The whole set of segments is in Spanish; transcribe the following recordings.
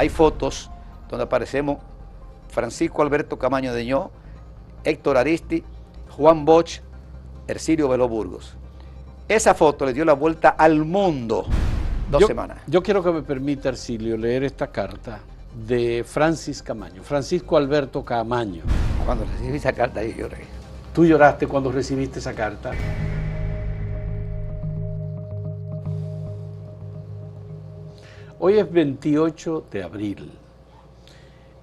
hay fotos donde aparecemos Francisco Alberto Camaño Deñó, Héctor Aristi, Juan Bosch, Hercilio Veloz Burgos. Esa foto le dio la vuelta al mundo 2 semanas. Yo quiero que me permita, Hercilio, leer esta carta de Francis Camaño, Francisco Alberto Camaño. Cuando recibí esa carta yo lloré. ¿Tú lloraste cuando recibiste esa carta? Hoy es 28 de abril.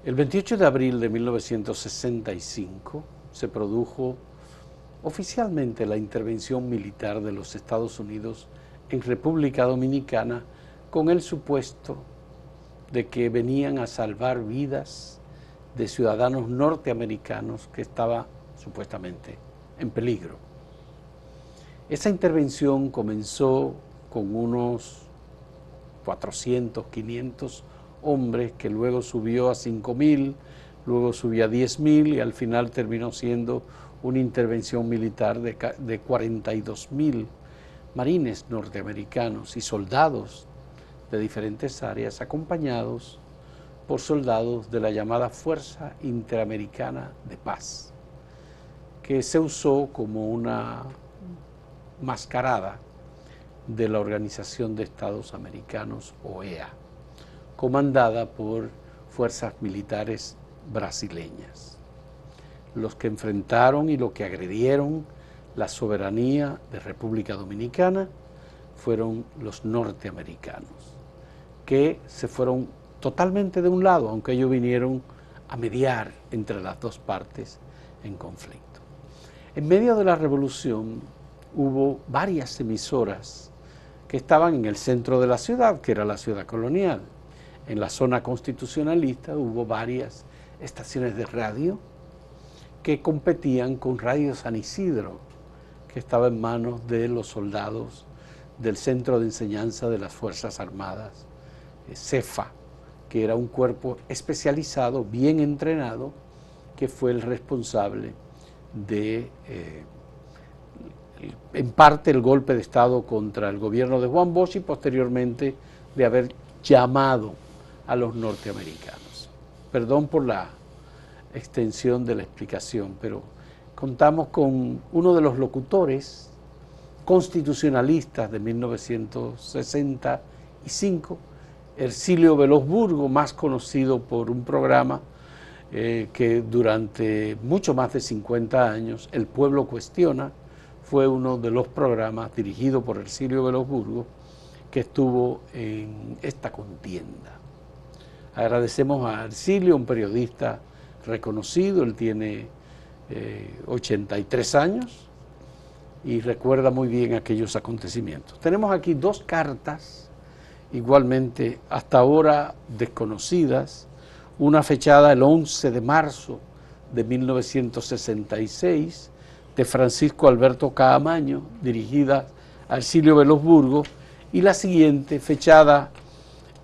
El 28 de abril de 1965 se produjo oficialmente la intervención militar de los Estados Unidos en República Dominicana con el supuesto de que venían a salvar vidas de ciudadanos norteamericanos que estaban supuestamente en peligro. Esa intervención comenzó con unos 400, 500 hombres, que luego subió a 5.000, luego subió a 10.000 y al final terminó siendo una intervención militar de 42.000 marines norteamericanos y soldados de diferentes áreas, acompañados por soldados de la llamada Fuerza Interamericana de Paz, que se usó como una mascarada de la Organización de Estados Americanos, OEA, comandada por fuerzas militares brasileñas. Los que enfrentaron y los que agredieron la soberanía de República Dominicana fueron los norteamericanos, que se fueron totalmente de un lado, aunque ellos vinieron a mediar entre las dos partes en conflicto. En medio de la revolución hubo varias emisoras que estaban en el centro de la ciudad, que era la ciudad colonial. En la zona constitucionalista hubo varias estaciones de radio que competían con Radio San Isidro, que estaba en manos de los soldados del Centro de Enseñanza de las Fuerzas Armadas, CEFA, que era un cuerpo especializado, bien entrenado, que fue el responsable de, en parte, el golpe de Estado contra el gobierno de Juan Bosch y posteriormente de haber llamado a los norteamericanos. Perdón por la extensión de la explicación, pero contamos con uno de los locutores constitucionalistas de 1965, Hercilio Veloz Burgos, más conocido por un programa que durante mucho más de 50 años, El Pueblo Cuestiona, fue uno de los programas dirigido por Hercilio Veloz Burgos que estuvo en esta contienda. Agradecemos a Hercilio, un periodista reconocido, él tiene 83 años y recuerda muy bien aquellos acontecimientos. Tenemos aquí 2 cartas, igualmente hasta ahora desconocidas, una fechada el 11 de marzo de 1966, de Francisco Alberto Camaño, dirigida a Hercilio Veloz Burgos, y la siguiente fechada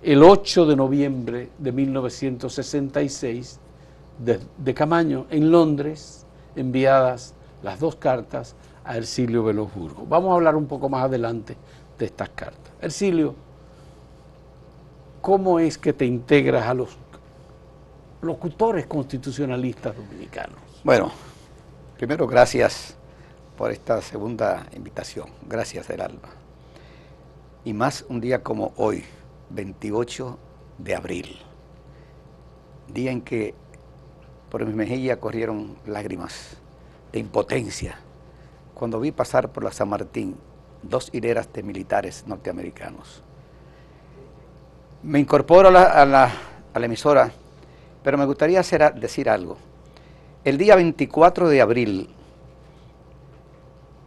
el 8 de noviembre de 1966, de Camaño, en Londres, enviadas las 2 cartas a Hercilio Veloz Burgos. Vamos a hablar un poco más adelante de estas cartas. Hercilio, ¿cómo es que te integras a los locutores constitucionalistas dominicanos? Bueno, primero gracias por esta segunda invitación, gracias del alma. Y más un día como hoy, 28 de abril, día en que por mi mejilla corrieron lágrimas de impotencia cuando vi pasar por la San Martín 2 hileras de militares norteamericanos. Me incorporo a la emisora, pero me gustaría decir algo. El día 24 de abril,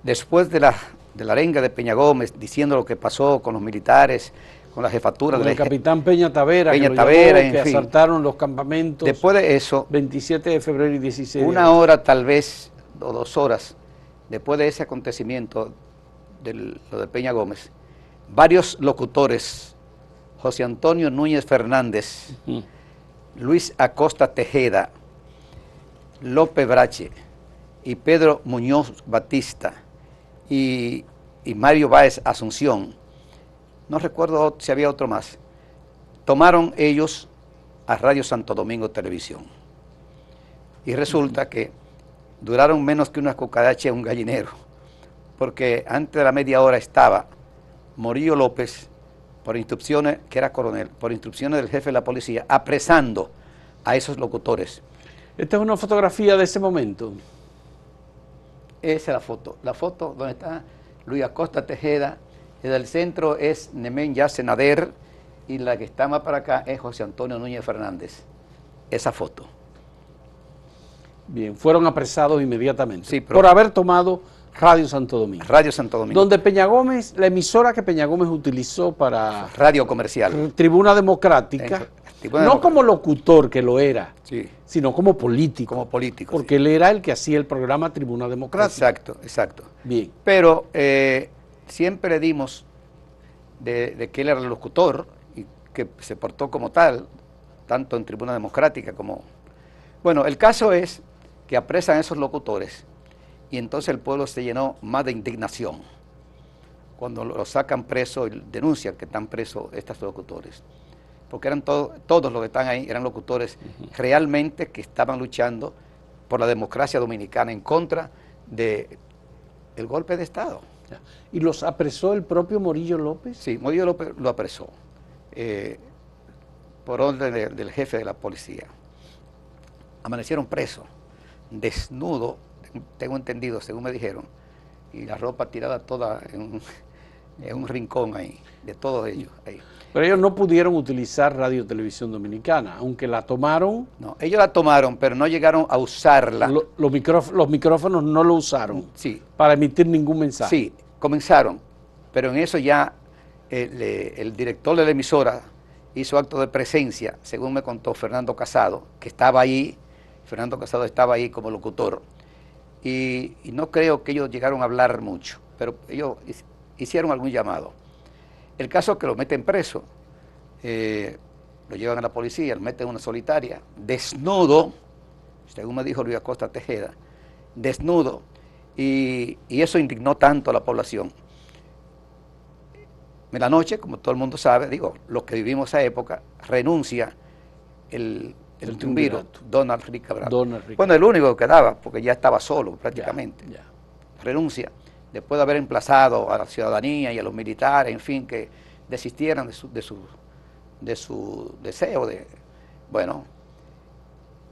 después de la arenga de Peña Gómez, diciendo lo que pasó con los militares, con la jefatura del capitán Peña Tavera, que asaltaron los campamentos. Después de eso, 27 de febrero y 16 de una hora tal vez, o 2 horas, después de ese acontecimiento, lo de Peña Gómez, varios locutores, José Antonio Núñez Fernández, Luis Acosta Tejeda, López Brache y Pedro Muñoz Batista y Mario Báez Asunción, no recuerdo si había otro más, tomaron ellos a Radio Santo Domingo Televisión. Y resulta que duraron menos que una cucaracha en un gallinero, porque antes de la media hora estaba Morillo López, por instrucciones, que era coronel, por instrucciones del jefe de la policía, apresando a esos locutores. Esta es una fotografía de ese momento. Esa es la foto donde está Luis Acosta Tejeda, y del centro es Nemén Yace Nader, y la que está más para acá es José Antonio Núñez Fernández. Esa foto. Bien, fueron apresados inmediatamente, sí, por haber tomado Radio Santo Domingo. Radio Santo Domingo. Donde Peña Gómez, la emisora que Peña Gómez utilizó para... Radio Comercial. Tribuna Democrática, no como locutor, que lo era, sí, sino como político. Como político. Porque él era el que hacía el programa Tribuna Democrática. Exacto, exacto. Bien. Pero siempre dimos de que él era el locutor y que se portó como tal, tanto en Tribuna Democrática como... Bueno, el caso es que apresan a esos locutores y entonces el pueblo se llenó más de indignación cuando los sacan presos y denuncian que están presos estos locutores. Porque eran todos los que están ahí, eran locutores realmente que estaban luchando por la democracia dominicana en contra del golpe de Estado. ¿Y los apresó el propio Morillo López? Sí, Morillo López lo apresó por orden del jefe de la policía. Amanecieron presos, desnudos, tengo entendido, según me dijeron, y la ropa tirada toda en un rincón ahí, de todos ellos ahí. Pero ellos no pudieron utilizar Radio Televisión Dominicana, aunque la tomaron. No, ellos la tomaron, pero no llegaron a usarla. Los micrófonos no lo usaron, sí, para emitir ningún mensaje. Sí, comenzaron, pero en eso ya el director de la emisora hizo acto de presencia, según me contó Fernando Casado, que estaba ahí. Fernando Casado estaba ahí como locutor, y no creo que ellos llegaron a hablar mucho, pero ellos hicieron algún llamado. El caso es que lo meten preso, lo llevan a la policía, lo meten en una solitaria, desnudo, según me dijo Luis Acosta Tejeda, desnudo, y eso indignó tanto a la población. En la noche, como todo el mundo sabe, digo, los que vivimos esa época, renuncia el triunviro, Donald Rick Cabral. Bueno, el único que quedaba, porque ya estaba solo prácticamente. Ya. Renuncia, después de haber emplazado a la ciudadanía y a los militares, en fin, que desistieran de su deseo de... Bueno,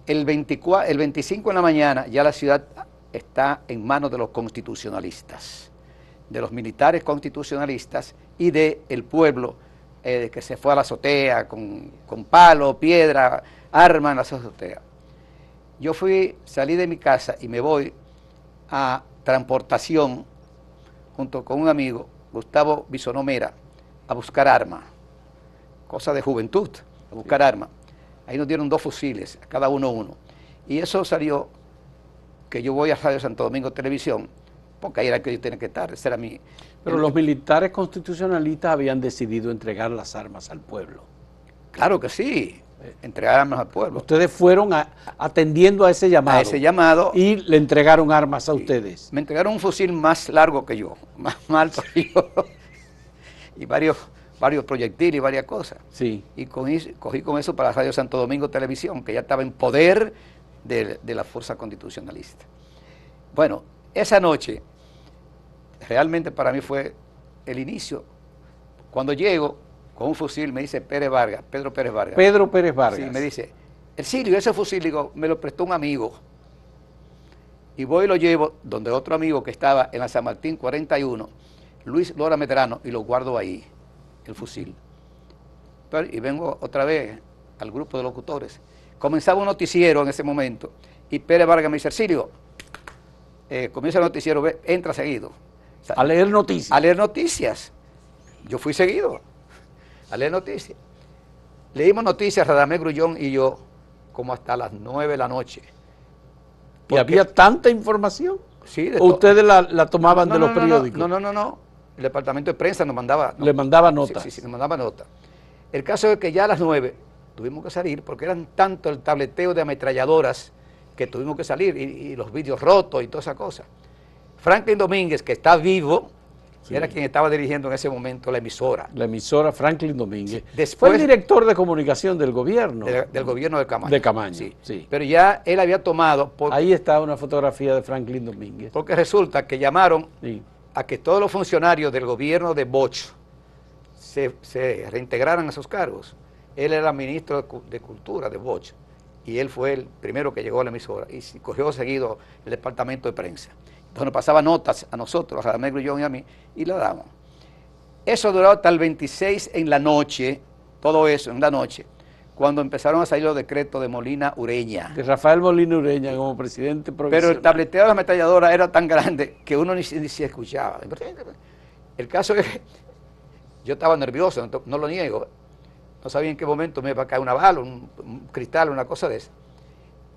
el 25 en la mañana ya la ciudad está en manos de los constitucionalistas, de los militares constitucionalistas y del pueblo que se fue a la azotea con palo, piedra, armas en la azotea. Yo salí de mi casa y me voy a Transportación junto con un amigo, Gustavo Bisonomera, a buscar armas, cosa de juventud, a buscar armas. Ahí nos dieron 2 fusiles, a cada uno. Y eso salió que yo voy a Radio Santo Domingo Televisión, porque ahí era que yo tenía que estar, ese era mi... Pero los militares constitucionalistas habían decidido entregar las armas al pueblo. Claro que sí, entregar armas al pueblo. Ustedes fueron atendiendo a ese llamado. A ese llamado. Y le entregaron armas a ustedes. Me entregaron un fusil más largo que yo, más alto que yo, y varios proyectiles y varias cosas. Sí. Y cogí con eso para Radio Santo Domingo Televisión, que ya estaba en poder de la fuerza constitucionalista. Bueno, esa noche realmente para mí fue el inicio. Cuando llego con un fusil, me dice Pedro Pérez Vargas. Pedro Pérez Vargas. Sí, me dice, Ercilio, ese fusil, digo, me lo prestó un amigo. Y voy y lo llevo donde otro amigo que estaba en la San Martín 41, Luis Lora Medrano, y lo guardo ahí, el fusil. Y vengo otra vez al grupo de locutores. Comenzaba un noticiero en ese momento, y Pérez Vargas me dice, Ercilio, comienza el noticiero, entra seguido. O sea, a leer noticias. A leer noticias. Yo fui seguido a leer noticias. Leímos noticias, Radamés Grullón y yo, como hasta las 9 de la noche. ¿Y había tanta información? Sí. ¿O ustedes la tomaban de los periódicos? No. El departamento de prensa nos mandaba... Le mandaba notas. Sí, nos mandaba notas. El caso es que ya a las 9 tuvimos que salir, porque eran tanto el tableteo de ametralladoras que tuvimos que salir, y los vidrios rotos y toda esa cosa. Franklin Domínguez, que está vivo, Sí. Era quien estaba dirigiendo en ese momento la emisora. La emisora Franklin Domínguez. Después, fue el director de comunicación del gobierno. Del gobierno de Camaño. De Camaño, sí. sí. Pero ya él había tomado... Ahí está una fotografía de Franklin Domínguez. Porque resulta que llamaron Sí. a que todos los funcionarios del gobierno de Bosch se reintegraran a sus cargos. Él era ministro de Cultura de Bosch y él fue el primero que llegó a la emisora y cogió seguido el departamento de prensa. Entonces nos pasaba notas a nosotros, a Radamés Grullón y a mí, y la damos. Eso duró hasta el 26 en la noche, todo eso en la noche, cuando empezaron a salir los decretos de Molina Ureña. De Rafael Molina Ureña como presidente provincial. Pero el tableteo de la ametralladora era tan grande que uno ni se escuchaba. El caso es que yo estaba nervioso, no lo niego. No sabía en qué momento me iba a caer una bala, un cristal, una cosa de esa.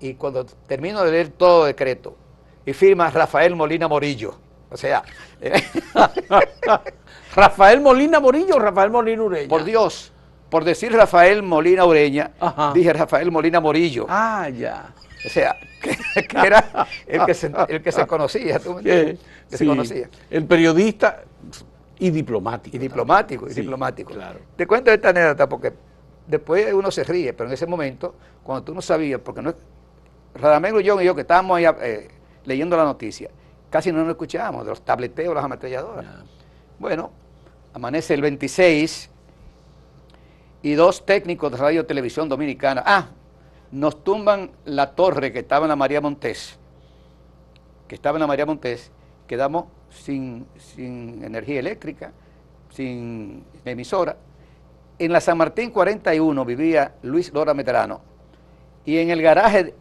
Y cuando termino de leer todo el decreto, y firma Rafael Molina Morillo. O sea... ¿Rafael Molina Morillo o Rafael Molina Ureña? Por Dios, por decir Rafael Molina Ureña, Ajá. dije Rafael Molina Morillo. Ah, ya. O sea, que era el que se conocía, ¿tú me entiendes? Que sí, se conocía. el periodista y diplomático. Y diplomático, también. y diplomático. Claro. Te cuento esta anécdota porque después uno se ríe, pero en ese momento, cuando tú no sabías, porque no, Radamés Grullón y yo que estábamos ahí leyendo la noticia, casi no nos escuchábamos de los tableteos, las ametralladoras. Ya. Bueno, amanece el 26 y dos técnicos de Radio Televisión Dominicana, nos tumban la torre que estaba en la María Montés, quedamos sin energía eléctrica, sin emisora. En la San Martín 41 vivía Luis Lora Medrano y en el garaje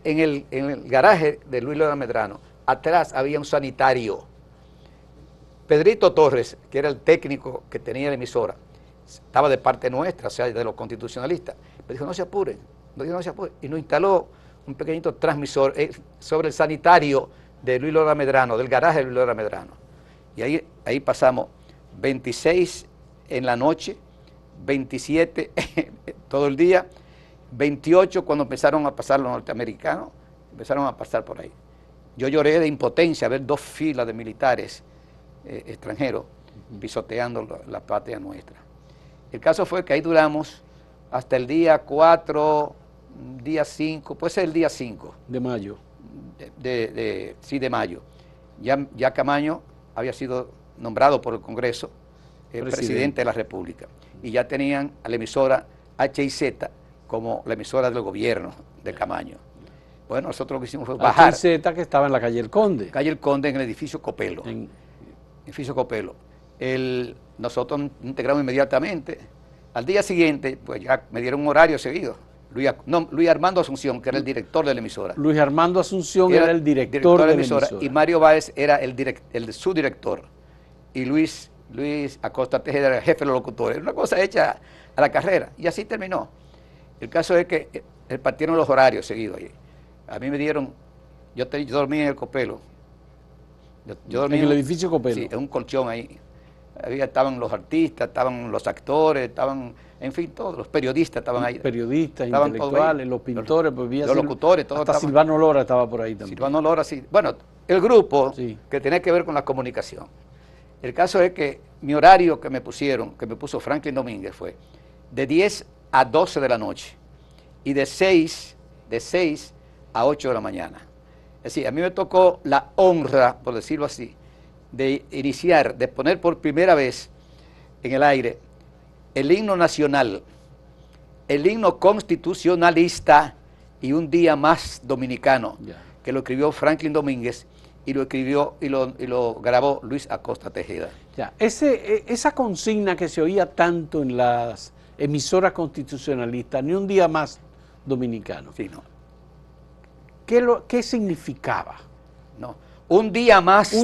de Luis Lora Medrano, atrás había un sanitario. Pedrito Torres, que era el técnico que tenía la emisora, estaba de parte nuestra, o sea, de los constitucionalistas. Me dijo, no se apuren, y nos instaló un pequeñito transmisor sobre el sanitario de Luis Lora Medrano, del garaje de Luis Lora Medrano. Y ahí pasamos 26 en la noche, 27 todo el día, 28 cuando empezaron a pasar los norteamericanos, empezaron a pasar por ahí. Yo lloré de impotencia ver dos filas de militares extranjeros pisoteando la patria nuestra. El caso fue que ahí duramos hasta el día 4, día 5, puede ser el día 5. De mayo. Sí, de mayo. Ya Camaño había sido nombrado por el Congreso presidente de la República. Y ya tenían a la emisora HIZ como la emisora del gobierno de Camaño. Bueno, nosotros lo que hicimos fue bajar. HIZ que estaba en la calle El Conde. Calle El Conde, en el edificio Copelo. Edificio Copelo. Nosotros nos integramos inmediatamente. Al día siguiente, pues ya me dieron un horario seguido. Luis Armando Asunción, que era el director de la emisora. Luis Armando Asunción era el director de la emisora. Y Mario Báez era el subdirector. Y Luis Acosta Tejeda era el jefe de los locutores. Era una cosa hecha a la carrera. Y así terminó. El caso es que partieron los horarios seguidos allí. A mí me dieron, yo dormí en el Copelo. Yo dormí en el edificio Copelo. Sí, en un colchón ahí. Estaban los artistas, estaban los actores, estaban, en fin, todos los periodistas estaban ahí. Periodistas, estaban intelectuales, los pintores, los locutores, todos hasta estaban. Silvano Lora estaba por ahí también. Silvano Lora, sí. Bueno, el grupo sí, que tenía que ver con la comunicación. El caso es que mi horario que me puso Franklin Domínguez fue de 10 a 12 de la noche y de 6 a 8 de la mañana. Es decir, a mí me tocó la honra, por decirlo así, de iniciar, de poner por primera vez en el aire el himno nacional, el himno constitucionalista y un día más dominicano, que lo escribió Franklin Domínguez y lo escribió y lo grabó Luis Acosta Tejeda. Ya, esa consigna que se oía tanto en las emisoras constitucionalistas, ni un día más dominicano. Sí, no. ¿Qué significaba? No, un día más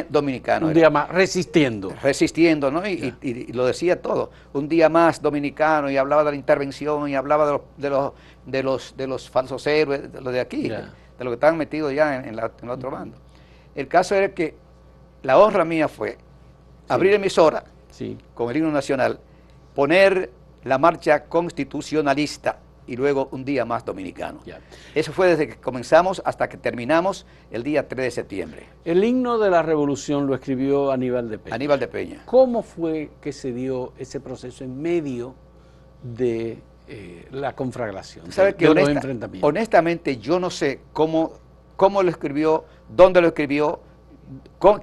dominicano. Un día más, resistiendo. Resistiendo, ¿no? Y lo decía todo. Un día más dominicano, y hablaba de la intervención, y hablaba de los falsos héroes, de los de aquí, de los que estaban metidos ya en el otro bando. El caso era que la honra mía fue abrir emisora con el himno nacional, poner la marcha constitucionalista y luego un día más dominicano. Ya. Eso fue desde que comenzamos hasta que terminamos el día 3 de septiembre. El himno de la revolución lo escribió Aníbal de Peña. Aníbal de Peña. ¿Cómo fue que se dio ese proceso en medio de la conflagración, ¿Sabe que de los enfrentamientos? honestamente yo no sé cómo lo escribió, dónde lo escribió,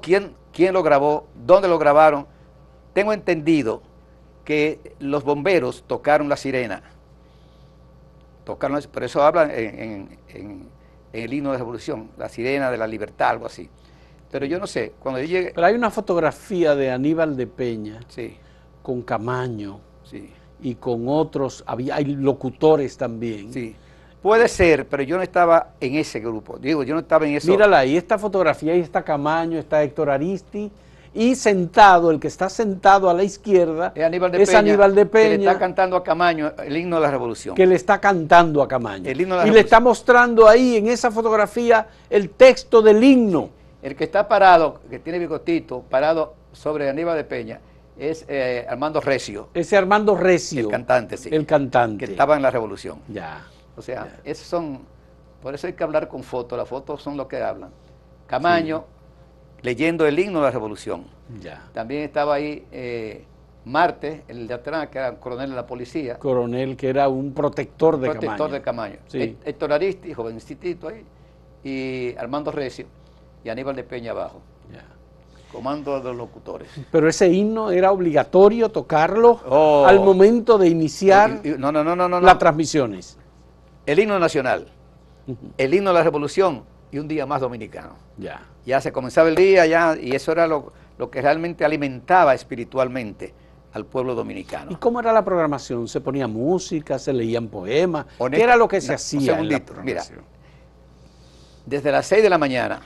quién lo grabó, dónde lo grabaron? Tengo entendido que los bomberos tocaron la sirena. Por eso hablan en el himno de la revolución, la sirena de la libertad, algo así. Pero yo no sé, cuando yo llegué... Pero hay una fotografía de Aníbal de Peña Sí, con Camaño sí, y con otros, hay locutores también. sí. Puede ser, pero yo no estaba en ese grupo. Digo, yo no estaba en eso. Mírala ahí, esta fotografía, ahí está Camaño, está Héctor Aristi, y sentado, el que está sentado a la izquierda Es Aníbal de es Peña, Aníbal de que le Peña, está cantando a Camaño el himno de la revolución. que le está cantando a Camaño. El himno de la Y le revolución. está mostrando ahí en esa fotografía el texto del himno. El que está parado, que tiene bigotito, parado sobre Aníbal de Peña, es Armando Recio, Ese Armando Recio. el cantante, sí. El cantante. Que estaba en la revolución. Ya. O sea, esos son, por eso hay que hablar con fotos, las fotos son lo que hablan. Camaño, leyendo el himno de la revolución. Ya. También estaba ahí Marte, el de atrás, que era coronel de la policía, Coronel, que era un protector de protector Camaño. de Camaño. Sí. Héctor Aristi, jovencitito ahí, y Armando Recio, y Aníbal de Peña abajo. Ya. Comando de los locutores. Pero ese himno era obligatorio tocarlo Oh. al momento de iniciar No. las transmisiones. El himno nacional, el himno de la revolución y un día más dominicano. Ya. Ya se comenzaba el día ya, y eso era lo que realmente alimentaba espiritualmente al pueblo ¿Y dominicano. cómo era la programación? ¿Se ponía música? ¿Se leían poemas? ¿Qué era lo que se hacía Un en la segundito, programación? mira, desde las 6 de la mañana,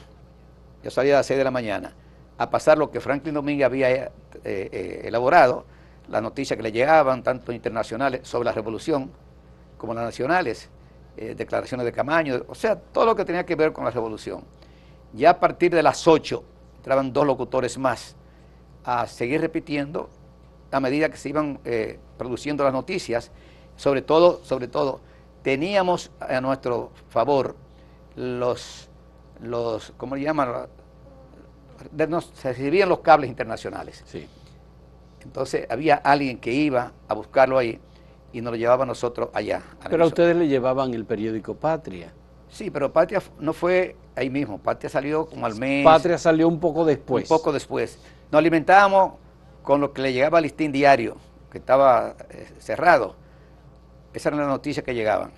yo salía a las 6 de la mañana, a pasar lo que Franklin Domínguez había elaborado, las noticias que le llegaban, tanto internacionales sobre la revolución, como las nacionales, declaraciones de Camaño, o sea, todo lo que tenía que ver con la revolución. Ya a partir de las 8 entraban 2 locutores más a seguir repitiendo a medida que se iban produciendo las noticias. Sobre todo, teníamos a nuestro favor los ¿cómo le llaman? Se recibían los cables internacionales. Sí. Entonces había alguien que iba a buscarlo ahí y nos lo llevaba a nosotros allá. Pero a ustedes le llevaban el periódico Patria. Sí, pero Patria no fue ahí mismo. Patria salió como al mes. Patria salió un poco después. Un poco después. Nos alimentábamos con lo que le llegaba al Listín Diario, que estaba cerrado. Esas eran las noticias que llegaban.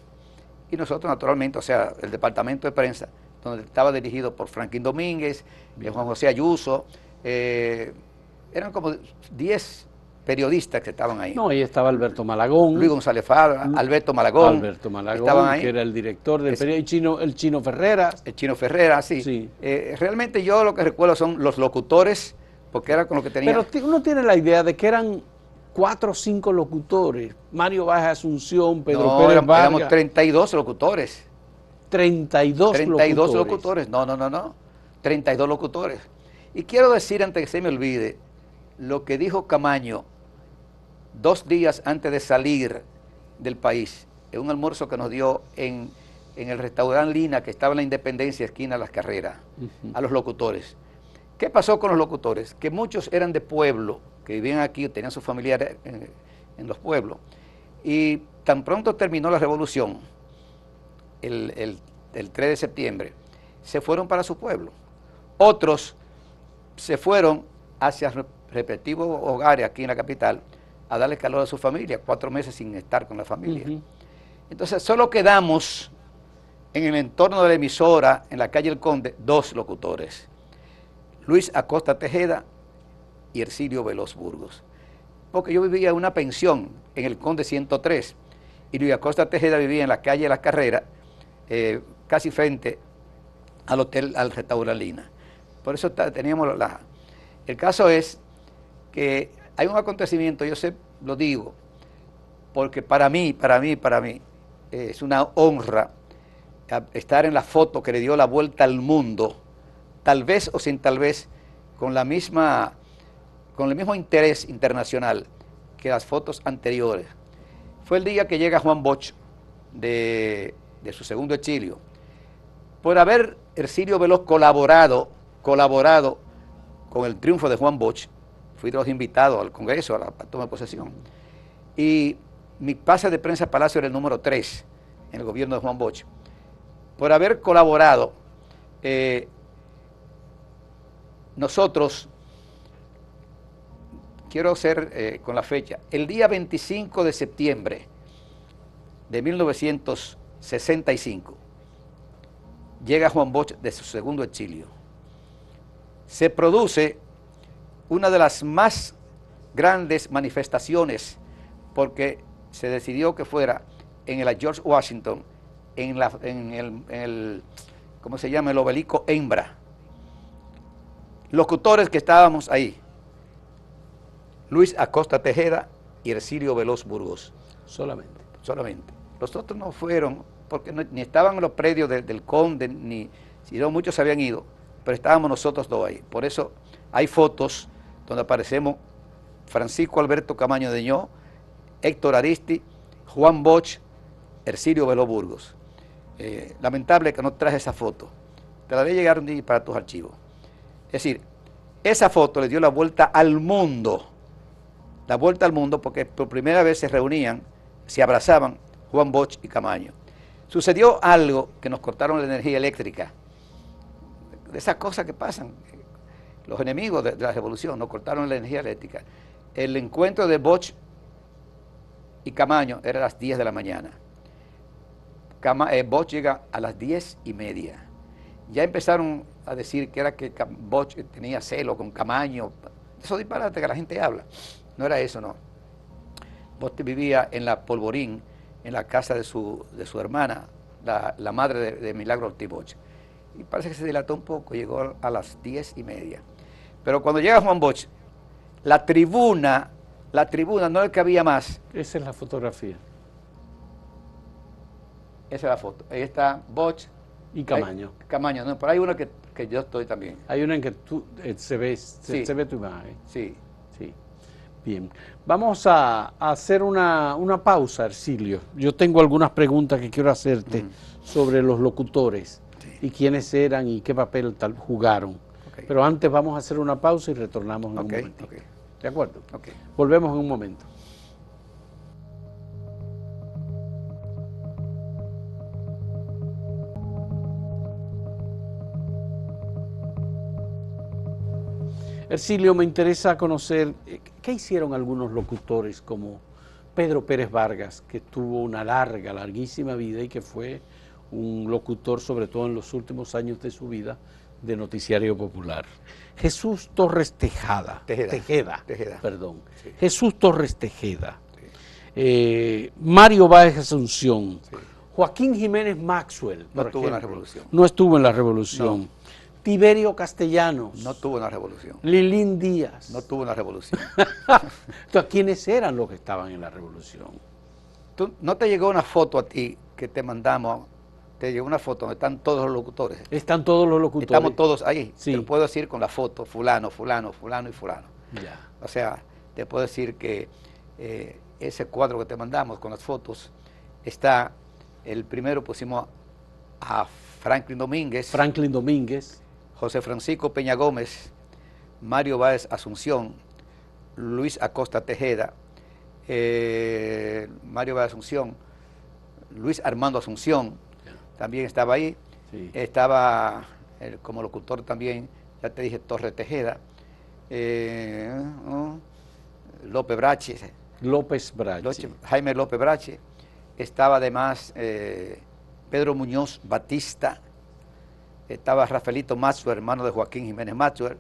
Y nosotros, naturalmente, o sea, el departamento de prensa, donde estaba dirigido por Franklin Domínguez, Juan José Ayuso, eran como 10 periodistas que estaban ahí. No, ahí estaba Alberto Malagón. Luis González Fabra, Alberto Malagón. Alberto Malagón, estaban ahí. que era el director del periódico, el Chino Ferreras. El Chino Ferrera, sí. Sí. Realmente yo lo que recuerdo son los locutores, porque era con lo que tenía. Pero uno tiene la idea de que eran 4 o 5 locutores. Mario Baja Asunción, Pedro No, Pérez Vargas. éramos 32 locutores. 32 locutores. No. 32 locutores. Y quiero decir, antes que se me olvide, lo que dijo Camaño 2 días antes de salir del país, en un almuerzo que nos dio en el restaurante Lina, que estaba en la Independencia, esquina Las Carreras, a los locutores. ¿Qué pasó con los locutores? Que muchos eran de pueblo, que vivían aquí, tenían sus familiares en los pueblos. Y tan pronto terminó la revolución, el 3 de septiembre, se fueron para su pueblo. Otros se fueron hacia respectivos hogares aquí en la capital a darle calor a su familia, 4 meses sin estar con la familia. Entonces solo quedamos en el entorno de la emisora, en la calle El Conde, 2 locutores, Luis Acosta Tejeda y Ercilio Veloz Burgos, porque yo vivía en una pensión en el Conde 103 y Luis Acosta Tejeda vivía en la calle Las Carreras, casi frente al hotel, al restaurante Lina. Por eso teníamos el caso es que hay un acontecimiento, yo lo digo, porque para mí, es una honra estar en la foto que le dio la vuelta al mundo, tal vez o sin tal vez, con el mismo interés internacional que las fotos anteriores. Fue el día que llega Juan Bosch de su segundo exilio, por haber Hercilio Veloz colaborado con el triunfo de Juan Bosch. Fui de los invitados al Congreso, a la toma de posesión. Y mi pase de prensa a Palacio era el número 3 en el gobierno de Juan Bosch. Por haber colaborado, nosotros, quiero ser con la fecha, el día 25 de septiembre de 1965, llega Juan Bosch de su segundo exilio. Se produce una de las más grandes manifestaciones, porque se decidió que fuera en el George Washington, en el ¿cómo se llama? El obelisco Hembra. Locutores que estábamos ahí: Luis Acosta Tejeda y Hercilio Veloz Burgos. Solamente. Los otros no fueron, porque ni estaban en los predios del Conde, ni si no, muchos se habían ido, pero estábamos nosotros dos ahí. Por eso hay fotos donde aparecemos Francisco Alberto Camaño Deñó, Héctor Aristi, Juan Bosch, Hercilio Veloz Burgos. Lamentable que no traje esa foto. Te la voy a llegar un día para tus archivos. Es decir, esa foto le dio la vuelta al mundo. La vuelta al mundo, porque por primera vez se reunían, se abrazaban Juan Bosch y Camaño. Sucedió algo, que nos cortaron la energía eléctrica. De esas cosas que pasan. Los enemigos de la revolución nos cortaron la energía eléctrica. El encuentro de Bosch y Camaño era a las 10 de la mañana. Bosch llega a las 10:30. Ya empezaron a decir que era que Bosch tenía celo con Camaño. Eso disparate que la gente habla. No era eso, no. Bosch vivía en la Polvorín, en la casa de su hermana, la madre de Milagro Ortiz Bosch. Y parece que se dilató un poco, llegó a las 10:30. Pero cuando llega Juan Bosch, la tribuna no le cabía más. Esa es la fotografía. Esa es la foto. Ahí está Bosch y Camaño. Camaño, no, pero hay una que yo estoy también. Hay una en que tú, se ve tu imagen. Sí. Sí. Bien. Vamos a hacer una pausa, Hercilio. Yo tengo algunas preguntas que quiero hacerte sobre los locutores, y quiénes eran y qué papel jugaron. Okay. Pero antes vamos a hacer una pausa y retornamos en un momento. Okay. ¿De acuerdo? Okay. Volvemos en un momento. Hercilio, me interesa conocer qué hicieron algunos locutores como Pedro Pérez Vargas, que tuvo una larguísima vida y que fue un locutor, sobre todo en los últimos años de su vida, de Noticiario Popular. Jesús Torres Tejeda. Perdón. Sí. Jesús Torres Tejeda. Sí. Mario Báez Asunción. Sí. Joaquín Jiménez Maxwell. No estuvo en la revolución. No estuvo en la revolución. No. Tiberio Castellanos. No estuvo en la revolución. Lilín Díaz. No estuvo en la revolución. Entonces, ¿quiénes eran los que estaban en la revolución? ¿No te llegó una foto a ti que te mandamos? Te llegó una foto donde están todos los locutores. Están todos los locutores. Estamos todos ahí. Sí. Te lo puedo decir con la foto, fulano, fulano, fulano y fulano. Ya. O sea, te puedo decir que ese cuadro que te mandamos con las fotos está, el primero pusimos a Franklin Domínguez. José Francisco Peña Gómez, Mario Báez Asunción, Luis Acosta Tejeda, Mario Báez Asunción, Luis Armando Asunción, también estaba ahí. Sí. Estaba como locutor también, ya te dije, Torres Tejeda, López Brache, Jaime López Brache. Estaba además Pedro Muñoz Batista. Estaba Rafaelito Maxwell, hermano de Joaquín Jiménez Maxwell.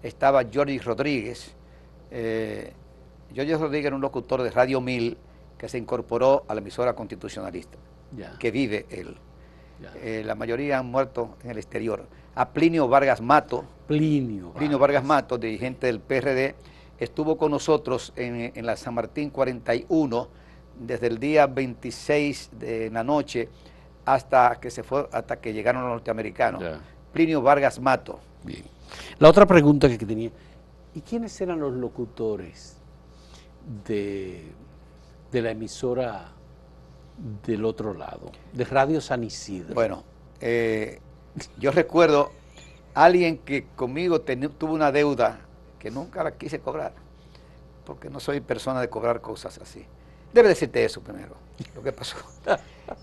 Estaba Jordi Rodríguez. Jordi Rodríguez era un locutor de Radio 1000 que se incorporó a la emisora constitucionalista, que vive él. La mayoría han muerto en el exterior. A Plinio Vargas Mato. Plinio Vargas Mato, dirigente del PRD, estuvo con nosotros en la San Martín 41 desde el día 26 de la noche hasta que llegaron los norteamericanos. Plinio Vargas Mato. Bien. La otra pregunta que tenía, ¿y quiénes eran los locutores de la emisora del otro lado, de Radio San Isidro? Bueno, yo recuerdo a alguien que conmigo tuvo una deuda que nunca la quise cobrar, porque no soy persona de cobrar cosas así. Debe decirte eso primero, lo que pasó.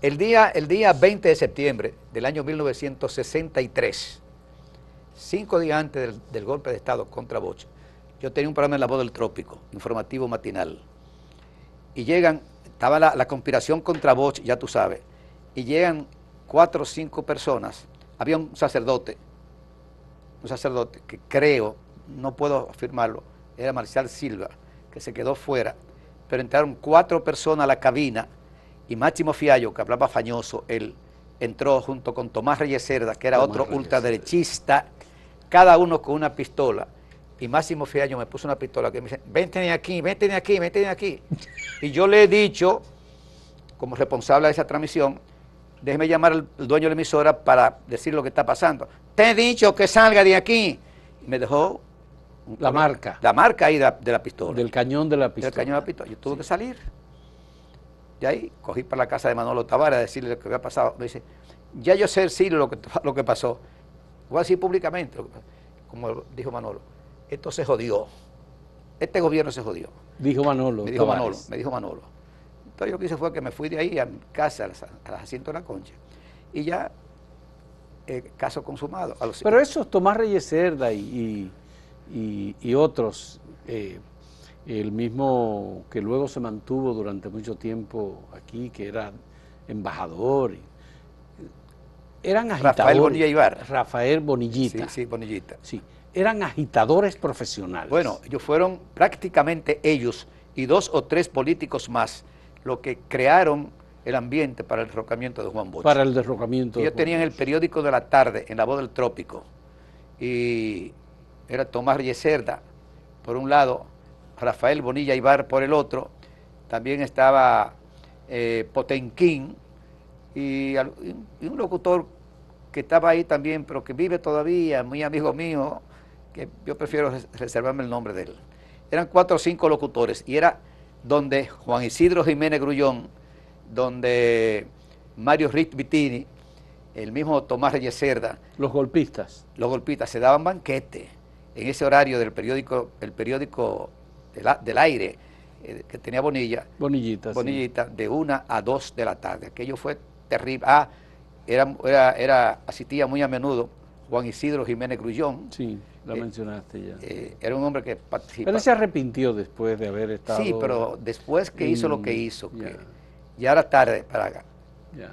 El día 20 de septiembre del año 1963, 5 días antes del golpe de Estado contra Bosch, yo tenía un programa en La Voz del Trópico, informativo matinal, y estaba la conspiración contra Bosch, ya tú sabes, y llegan 4 o 5 personas. Había un sacerdote que creo, no puedo afirmarlo, era Marcial Silva, que se quedó fuera, pero entraron 4 personas a la cabina, y Máximo Fiallo, que hablaba fañoso, él entró junto con Tomás Reyes Cerda, que era otro ultraderechista, cada uno con una pistola, y Máximo Fiallo me puso una pistola que me dice, vente de aquí, vente de aquí, vente de aquí. Y yo le he dicho, como responsable de esa transmisión, déjeme llamar al dueño de la emisora para decir lo que está pasando. Te he dicho que salga de aquí. Y me dejó la marca. La marca ahí de la pistola. Del cañón de la pistola. Del cañón de la pistola. Yo tuve que salir. De ahí cogí para la casa de Manolo Tavares a decirle lo que había pasado. Me dice, ya yo sé decirle lo que pasó. Voy a decir públicamente, como dijo Manolo, esto se jodió. Este gobierno se jodió. Dijo Manolo. Me dijo Manolo. Entonces yo lo que hice fue que me fui de ahí a mi casa, a las asientos de la Concha, y ya, caso consumado. Pero esos Tomás Reyes Cerda y otros, el mismo que luego se mantuvo durante mucho tiempo aquí, que era embajador, eran agitadores. Rafael Bonilla Ibar. Rafael Bonillita. Sí, Bonillita. Sí, eran agitadores profesionales. Bueno, ellos fueron prácticamente ellos y 2 o 3 políticos más lo que crearon el ambiente para el derrocamiento de Juan Bosch. Para el derrocamiento. Ellos tenían el periódico de la tarde en La Voz del Trópico, y era Tomás Reyes Cerda por un lado, Rafael Bonilla Ibar por el otro, también estaba Potenquín y un locutor que estaba ahí también, pero que vive todavía, muy amigo mío, que yo prefiero reservarme el nombre de él. Eran 4 o 5 locutores, y era donde Juan Isidro Jiménez Grullón, donde Mario Ritt Vitini, el mismo Tomás Reyes Cerda. Los golpistas se daban banquete en ese horario del periódico, el periódico del aire, que tenía Bonillita, sí. De 1 a 2 de la tarde. Aquello fue terrible. Asistía muy a menudo Juan Isidro Jiménez Grullón. Sí, lo mencionaste ya. Era un hombre que participaba. Pero él se arrepintió después de haber estado... Sí, pero después que hizo lo que hizo, que ya era tarde para acá. Ya.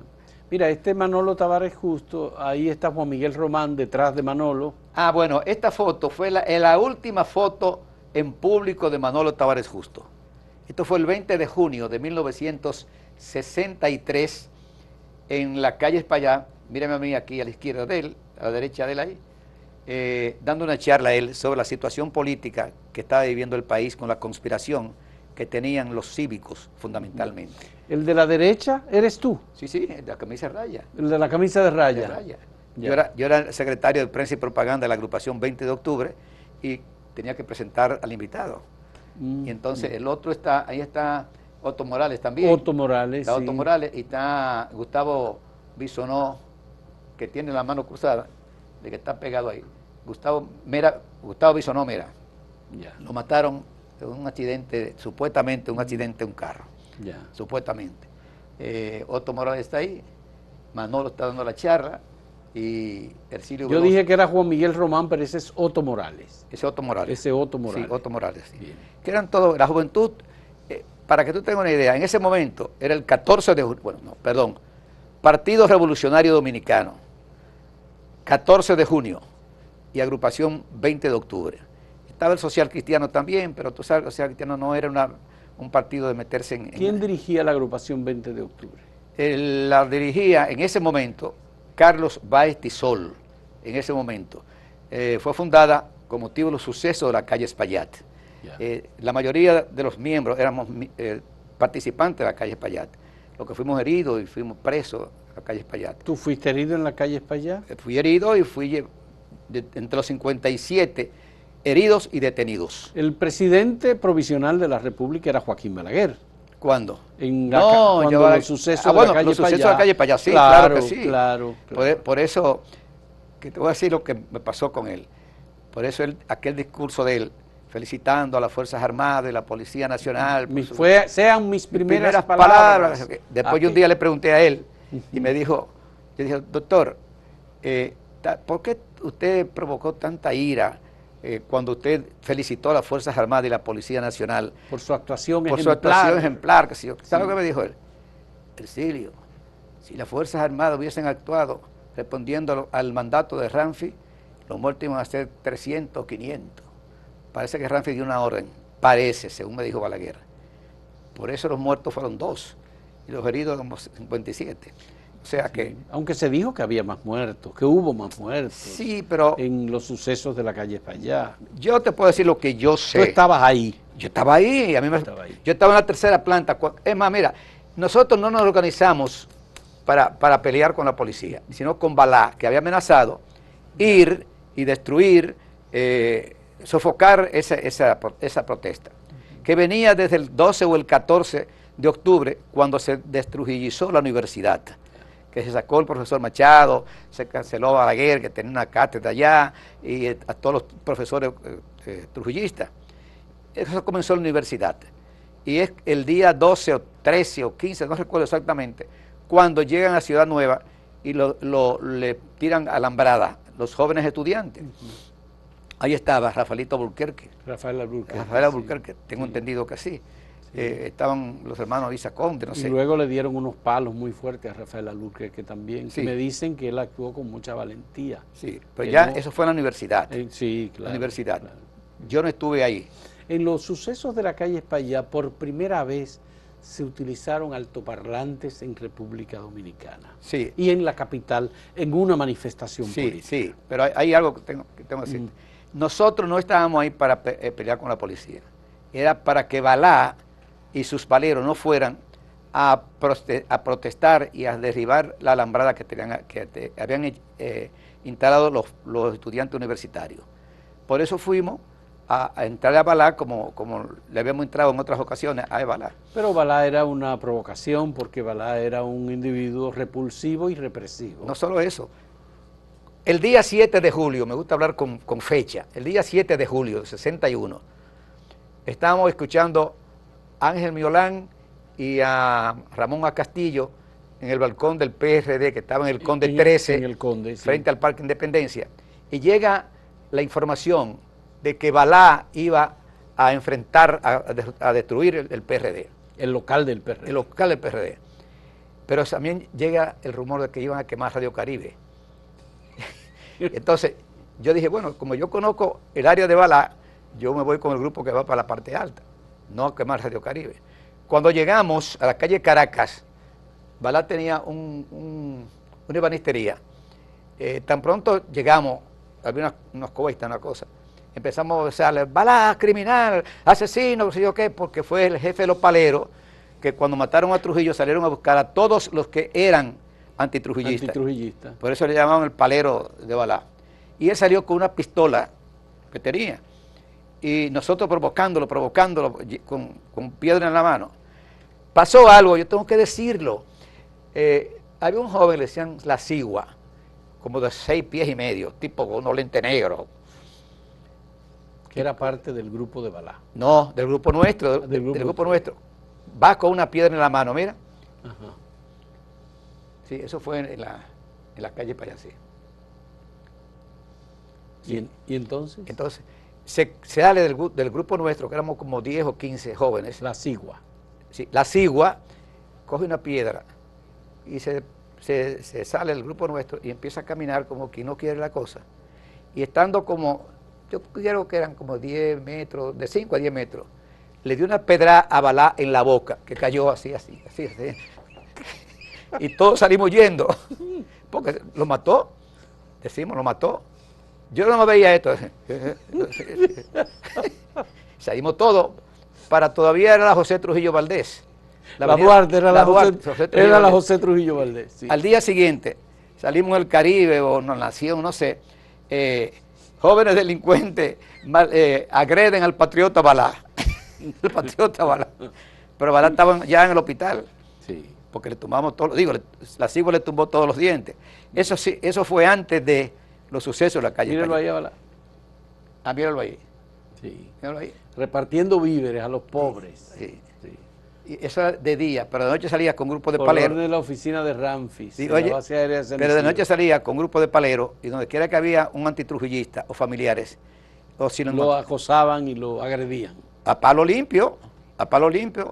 Mira, este Manolo Tavares Justo, ahí está Juan Miguel Román detrás de Manolo. Ah, bueno, esta foto fue la última foto en público de Manolo Tavares Justo. Esto fue el 20 de junio de 1963 en la calle Espaillá. Mírame a mí aquí a la izquierda de él, a la derecha de él ahí, dando una charla a él sobre la situación política que estaba viviendo el país con la conspiración que tenían los cívicos fundamentalmente. ¿El de la derecha eres tú? Sí, el de la camisa de raya. El de la camisa de raya. De raya. Yo era el secretario de prensa y propaganda de la agrupación 20 de octubre y tenía que presentar al invitado. Y entonces el otro ahí está Otto Morales también. Otto Morales, está Otto Morales, y está Gustavo Bisonó, que tiene la mano cruzada, de que está pegado ahí. Gustavo Bisonó Mera. Ya. Lo mataron en un accidente, supuestamente un accidente de un carro. Ya. Supuestamente. Otto Morales está ahí, Manolo está dando la charla, y Ercilio Yo dije que era Juan Miguel Román, pero ese es Otto Morales. Ese Otto Morales. Ese Otto Morales. Sí, Otto Morales. Sí. Que eran todos, la juventud, para que tú tengas una idea, en ese momento era el 14 de junio, Partido Revolucionario Dominicano, 14 de junio, y agrupación 20 de octubre. Estaba el Social Cristiano también, pero tú sabes que el Social Cristiano no era un partido de meterse en... ¿Quién dirigía la agrupación 20 de octubre? La dirigía en ese momento Carlos Báez Tisol, en ese momento. Fue fundada con motivo de los sucesos de la calle Espaillat. La mayoría de los miembros éramos participantes de la calle Espaillat. Los que fuimos heridos y fuimos presos en la calle Espaillat. ¿Tú fuiste herido en la calle Espaillat? Fui herido y fui entre los 57 heridos y detenidos. El presidente provisional de la República era Joaquín Balaguer. ¿Cuándo? Cuando los sucesos de la calle los sucesos Payá. de la calle Payá, sí, Claro, claro que sí. claro. Por eso, que te voy a decir lo que me pasó con él. Por eso aquel discurso de él, felicitando a las Fuerzas Armadas y la Policía Nacional. Sean mis primeras palabras. Después yo un día le pregunté a él y me dijo, yo dije, doctor, ¿por qué usted provocó tanta ira cuando usted felicitó a las Fuerzas Armadas y la Policía Nacional? Por su actuación ejemplar. Por su actuación ejemplar. ¿Sabe lo que me dijo él? Ercilio, si las Fuerzas Armadas hubiesen actuado respondiendo al mandato de Ramfi, los muertos iban a ser 300 o 500. Parece que Ramfi dio una orden, parece, según me dijo Balaguer. Por eso los muertos fueron 2 y los heridos como 57. O sea que... Aunque se dijo que había más muertos, que hubo más muertos. Sí, pero... En los sucesos de la calle Payá. Yo te puedo decir lo que yo sé. Tú estabas ahí. Yo estaba ahí. Yo estaba en la tercera planta. Es más, mira, nosotros no nos organizamos para pelear con la policía, sino con Balá, que había amenazado ir y destruir, sofocar esa protesta, que venía desde el 12 o el 14 de octubre, cuando se destrujillizó la universidad, que se sacó el profesor Machado, se canceló a Balaguer, que tenía una cátedra allá, y a todos los profesores trujillistas. Eso comenzó en la universidad. Y es el día 12 o 13 o 15, no recuerdo exactamente, cuando llegan a Ciudad Nueva y le tiran alambrada los jóvenes estudiantes. Ahí estaba Rafaelito Alburquerque. Rafael Alburquerque. Rafael Alburquerque, sí. Tengo entendido que sí. Estaban los hermanos Isa Conde, no sé. Y luego le dieron unos palos muy fuertes a Rafael Alburquerque también. Sí. Me dicen que él actuó con mucha valentía. Sí, pero ya eso fue en la universidad. Sí, claro. La universidad. Claro. Yo no estuve ahí. En los sucesos de la calle Payá, por primera vez se utilizaron altoparlantes en República Dominicana. Sí. Y en la capital, en una manifestación política. Sí, pero hay algo que tengo que decir. Nosotros no estábamos ahí para pelear con la policía. Era para que Balá y sus baleros no fueran a protestar y a derribar la alambrada que habían instalado los estudiantes universitarios. Por eso fuimos a entrar a Balá como le habíamos entrado en otras ocasiones a Balá. Pero Balá era una provocación porque Balá era un individuo repulsivo y represivo. No solo eso. El día 7 de julio, me gusta hablar con fecha, el día 7 de julio de 61, estábamos escuchando a Ángel Miolán y a Ramón A. Castillo en el balcón del PRD, que estaba en el Conde 13, en el Conde, sí, frente al Parque Independencia, y llega la información de que Balá iba a enfrentar, a destruir el PRD. El local del PRD. El local del PRD. Pero también llega el rumor de que iban a quemar Radio Caribe. Entonces, yo dije, bueno, como yo conozco el área de Balá, yo me voy con el grupo que va para la parte alta, no a quemar Radio Caribe. Cuando llegamos a la calle Caracas, Balá tenía una ebanistería. Tan pronto llegamos, había unos cohetes, una cosa, empezamos a besarle, Balá, criminal, asesino, no sé yo qué, porque fue el jefe de los paleros que cuando mataron a Trujillo salieron a buscar a todos los que eran antitrujillistas. Por eso le llamaban el palero de Balá. Y él salió con una pistola que tenía. Y nosotros provocándolo con piedra en la mano. Pasó algo, yo tengo que decirlo. Había un joven, le decían La Cigua, como de 6 pies y medio, tipo con unos lentes negros. Que era parte del grupo de Balá. No, del grupo nuestro, del grupo nuestro. Va con una piedra en la mano, mira. Ajá. Sí, eso fue en la calle Payasí. ¿Y entonces? Entonces, se sale del grupo nuestro, que éramos como 10 o 15 jóvenes. La Cigua. Sí, La Cigua coge una piedra y se sale del grupo nuestro y empieza a caminar como quien no quiere la cosa. Y estando como, yo creo que eran como 10 metros, de 5 a 10 metros, le dio una pedra a Balá en la boca, que cayó así. Y todos salimos yendo, porque lo mató, decimos, lo mató. Yo no me veía esto. Salimos todos, todavía era la José Trujillo Valdés. La Duarte era la José Trujillo Valdés. Sí. Al día siguiente, salimos del Caribe o en la Nación, no sé, jóvenes delincuentes agreden al patriota Balá. El patriota Balá. pero Balá estaba ya en el hospital, Sí. porque le tumbamos todos, la cigua le tumbó todos los dientes. Eso sí, eso fue antes de los sucesos de la calle Míralo Calle. ahí, Balá. Ah, míralo ahí, Sí. míralo ahí. Repartiendo víveres a los pobres. Sí. Sí. Y eso era de día, pero de noche salía con grupos de Por orden paleros. de la oficina de Ramfis, Sí, en oye, la base aérea de San pero de Isidro. noche salía con grupos de paleros y donde quiera que había un antitrujillista o familiares, o si no, Lo acosaban y lo agredían. a palo limpio,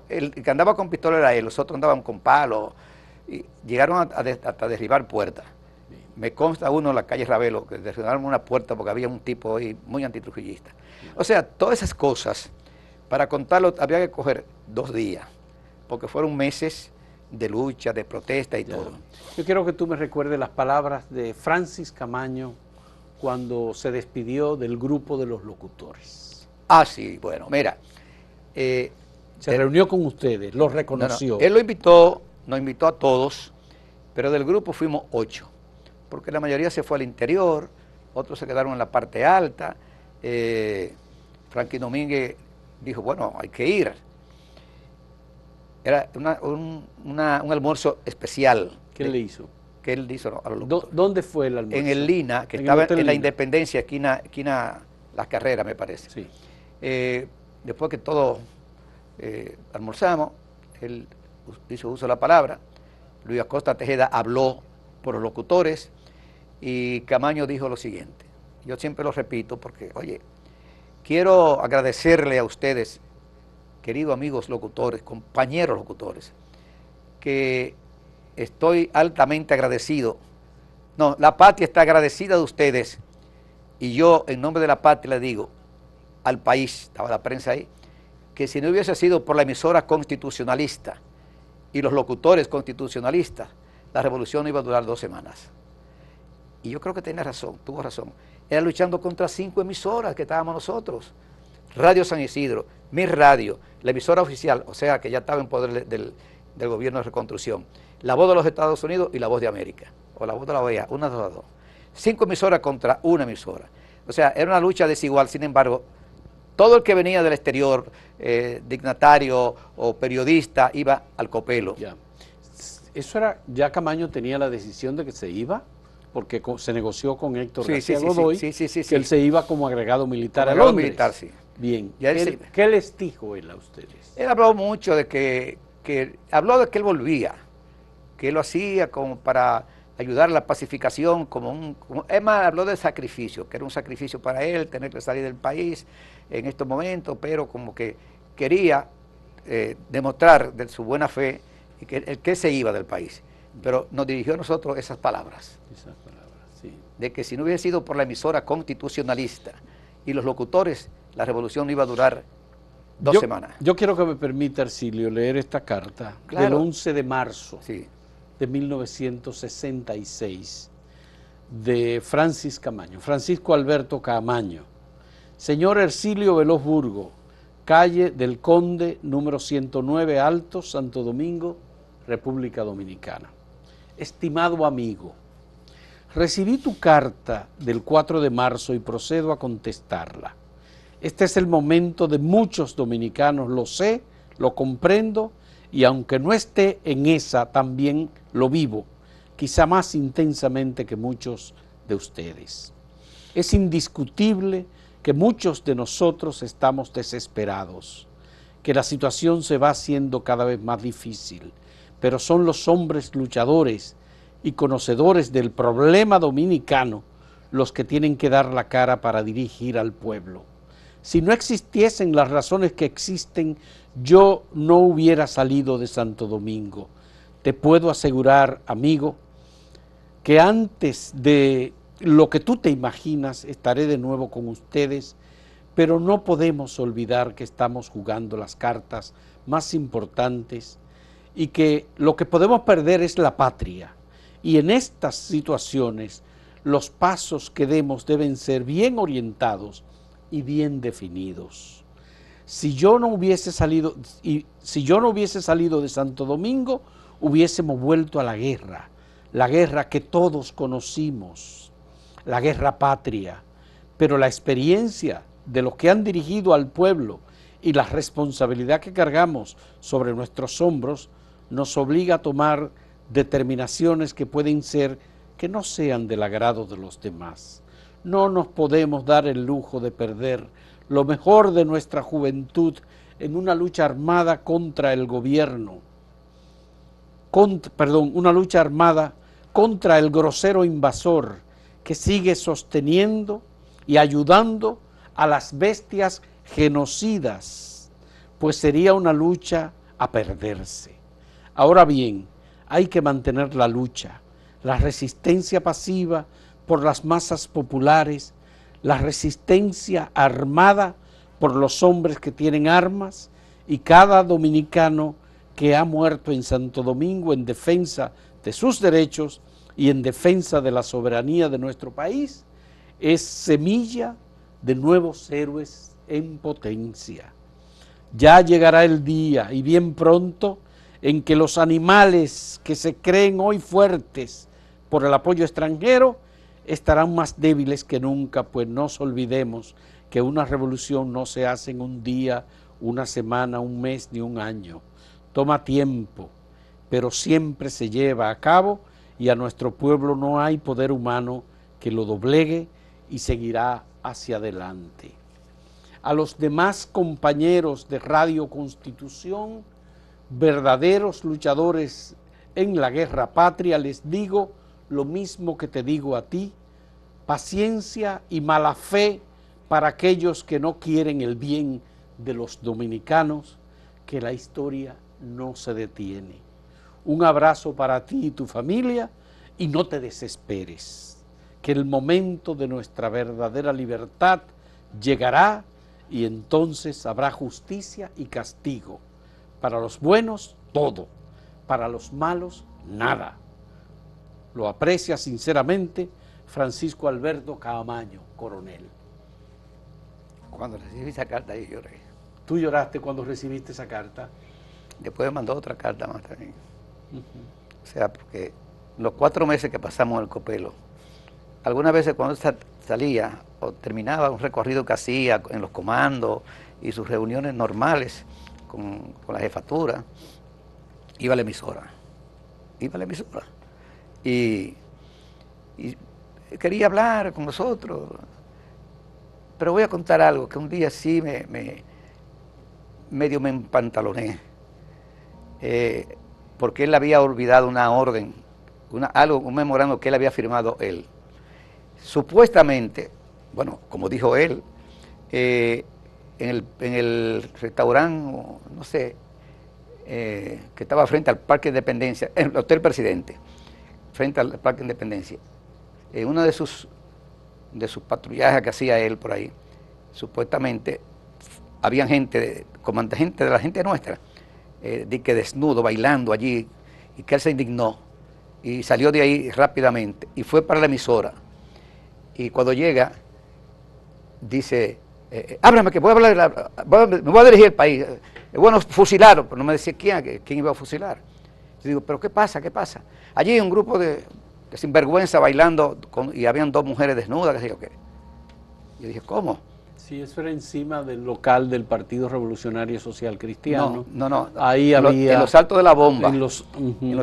el que andaba con pistola era él, los otros andaban con palos, y llegaron hasta derribar puertas. Me consta uno en la calle Ravelo que derribaron una puerta porque había un tipo ahí muy antitrujillista. O sea, todas esas cosas, para contarlo había que coger 2 días, porque fueron meses de lucha, de protesta y todo. Yo quiero que tú me recuerdes las palabras de Francis Camaño cuando se despidió del grupo de los locutores. Ah, sí, bueno, mira. Se reunió con ustedes, los reconoció. Él nos invitó a todos, pero del grupo fuimos 8, porque la mayoría se fue al interior, otros se quedaron en la parte alta. Franklin Domínguez dijo, bueno, hay que ir. Era un almuerzo especial. ¿Qué le hizo? Que él hizo a los locutores. ¿Dónde fue el almuerzo? En el Lina, que ¿En estaba el Hotel en la Lina? Independencia, esquina Las Carreras, me parece. Sí. Después que todos almorzamos, él hizo uso de la palabra, Luis Acosta Tejeda habló por los locutores y Camaño dijo lo siguiente. Yo siempre lo repito porque, oye, quiero agradecerle a ustedes, queridos amigos locutores, compañeros locutores, que estoy altamente agradecido. No, la patria está agradecida de ustedes y yo en nombre de la patria le digo al país, estaba la prensa ahí, que si no hubiese sido por la emisora constitucionalista y los locutores constitucionalistas, la revolución iba a durar 2 semanas. Y yo creo que tenía razón, tuvo razón. Era luchando contra 5 emisoras que estábamos nosotros. Radio San Isidro, Mi Radio, la emisora oficial, o sea que ya estaba en poder del gobierno de reconstrucción, La Voz de los Estados Unidos y La Voz de América, o La Voz de la OEA, una de las dos. 5 emisoras contra una emisora. O sea, era una lucha desigual, sin embargo, todo el que venía del exterior, dignatario o periodista, iba al copelo. Ya. Eso era, ya Camaño tenía la decisión de que se iba, porque se negoció con Héctor García Godoy, que él se iba como agregado militar a Londres. Militar, sí. Bien. Ya ¿Qué les dijo él a ustedes? Él habló mucho de que habló de que él volvía, que él lo hacía como para ayudar a la pacificación, es más, habló de sacrificio, que era un sacrificio para él tener que salir del país en estos momentos, pero como que quería demostrar de su buena fe y que se iba del país. Pero nos dirigió a nosotros esas palabras. Esas palabras, sí. De que si no hubiese sido por la emisora constitucionalista y los locutores, la revolución iba a durar 2 semanas. Yo quiero que me permita, Arcilio, leer esta carta del 11 de marzo de 1966 de Francis Camaño, Francisco Alberto Camaño. Señor Ercilio Veloz Burgo, calle del Conde, número 109 Alto, Santo Domingo, República Dominicana. Estimado amigo, recibí tu carta del 4 de marzo y procedo a contestarla. Este es el momento de muchos dominicanos, lo sé, lo comprendo, y aunque no esté en esa, también lo vivo, quizá más intensamente que muchos de ustedes. Es indiscutible que muchos de nosotros estamos desesperados, que la situación se va haciendo cada vez más difícil, pero son los hombres luchadores y conocedores del problema dominicano los que tienen que dar la cara para dirigir al pueblo. Si no existiesen las razones que existen, yo no hubiera salido de Santo Domingo. Te puedo asegurar, amigo, que antes de lo que tú te imaginas, estaré de nuevo con ustedes, pero no podemos olvidar que estamos jugando las cartas más importantes y que lo que podemos perder es la patria. Y en estas situaciones, los pasos que demos deben ser bien orientados y bien definidos. Si yo no hubiese salido de Santo Domingo, hubiésemos vuelto a la guerra que todos conocimos, la guerra patria, pero la experiencia de los que han dirigido al pueblo y la responsabilidad que cargamos sobre nuestros hombros nos obliga a tomar determinaciones que pueden ser que no sean del agrado de los demás. No nos podemos dar el lujo de perder lo mejor de nuestra juventud en una lucha armada contra el gobierno, una lucha armada contra el grosero invasor que sigue sosteniendo y ayudando a las bestias genocidas, pues sería una lucha a perderse. Ahora bien, hay que mantener la lucha, la resistencia pasiva por las masas populares, la resistencia armada por los hombres que tienen armas, y cada dominicano que ha muerto en Santo Domingo en defensa de sus derechos y en defensa de la soberanía de nuestro país es semilla de nuevos héroes en potencia. Ya llegará el día, y bien pronto, en que los animales que se creen hoy fuertes por el apoyo extranjero estarán más débiles que nunca, pues no nos olvidemos que una revolución no se hace en un día, una semana, un mes ni un año. Toma tiempo, pero siempre se lleva a cabo, y a nuestro pueblo no hay poder humano que lo doblegue y seguirá hacia adelante. A los demás compañeros de Radio Constitución, verdaderos luchadores en la guerra patria, les digo lo mismo que te digo a ti: paciencia y mala fe para aquellos que no quieren el bien de los dominicanos, que la historia no se detiene. Un abrazo para ti y tu familia, y no te desesperes, que el momento de nuestra verdadera libertad llegará, y entonces habrá justicia y castigo. Para los buenos, todo; para los malos, nada. Lo aprecia sinceramente Francisco Alberto Caamaño, coronel. Cuando recibí esa carta yo lloré. ¿Tú lloraste cuando recibiste esa carta? Después me mandó otra carta más también. O sea, porque los 4 meses que pasamos en el Copelo, algunas veces cuando salía o terminaba un recorrido que hacía en los comandos y sus reuniones normales con la jefatura, iba a la emisora. Y quería hablar con nosotros. Pero voy a contar algo que un día sí medio me empantaloné, porque él había olvidado una orden, un memorando que él había firmado él. Supuestamente, bueno, como dijo él, en el restaurante, no sé, que estaba frente al Parque Independencia, en el Hotel Presidente, frente al Parque Independencia, en uno de sus patrullajes que hacía él por ahí, supuestamente había gente de la gente nuestra, que desnudo, bailando allí, y que él se indignó y salió de ahí rápidamente y fue para la emisora. Y cuando llega, dice, ábrame que voy a hablar, me voy a dirigir al país. Bueno, fusilaron, pero no me decía quién iba a fusilar. Yo digo, pero ¿qué pasa? Allí hay un grupo de sinvergüenza bailando y habían 2 mujeres desnudas, qué sé yo qué. Yo dije, ¿cómo? Sí, eso era encima del local del Partido Revolucionario Social Cristiano. No. Ahí había... En los Altos de la Bomba. En los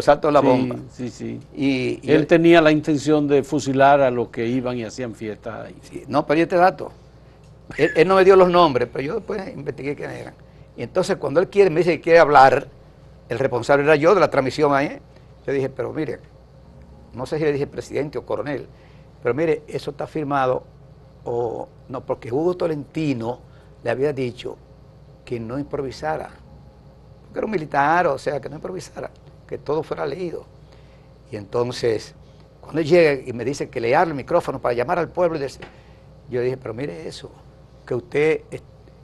Altos de la Bomba. Sí. Y él tenía la intención de fusilar a los que iban y hacían fiestas ahí. Sí, no, pero este dato. Él no me dio los nombres, pero yo después investigué quién eran. Y entonces cuando él me dice que quiere hablar, el responsable era yo de la transmisión ahí. Yo dije, pero mire, no sé si le dije presidente o coronel, pero mire, eso está firmado, o no, porque Hugo Tolentino le había dicho que no improvisara, porque era un militar, o sea, que no improvisara, que todo fuera leído. Y entonces, cuando él llega y me dice que le hable el micrófono para llamar al pueblo, yo dije, pero mire eso, que usted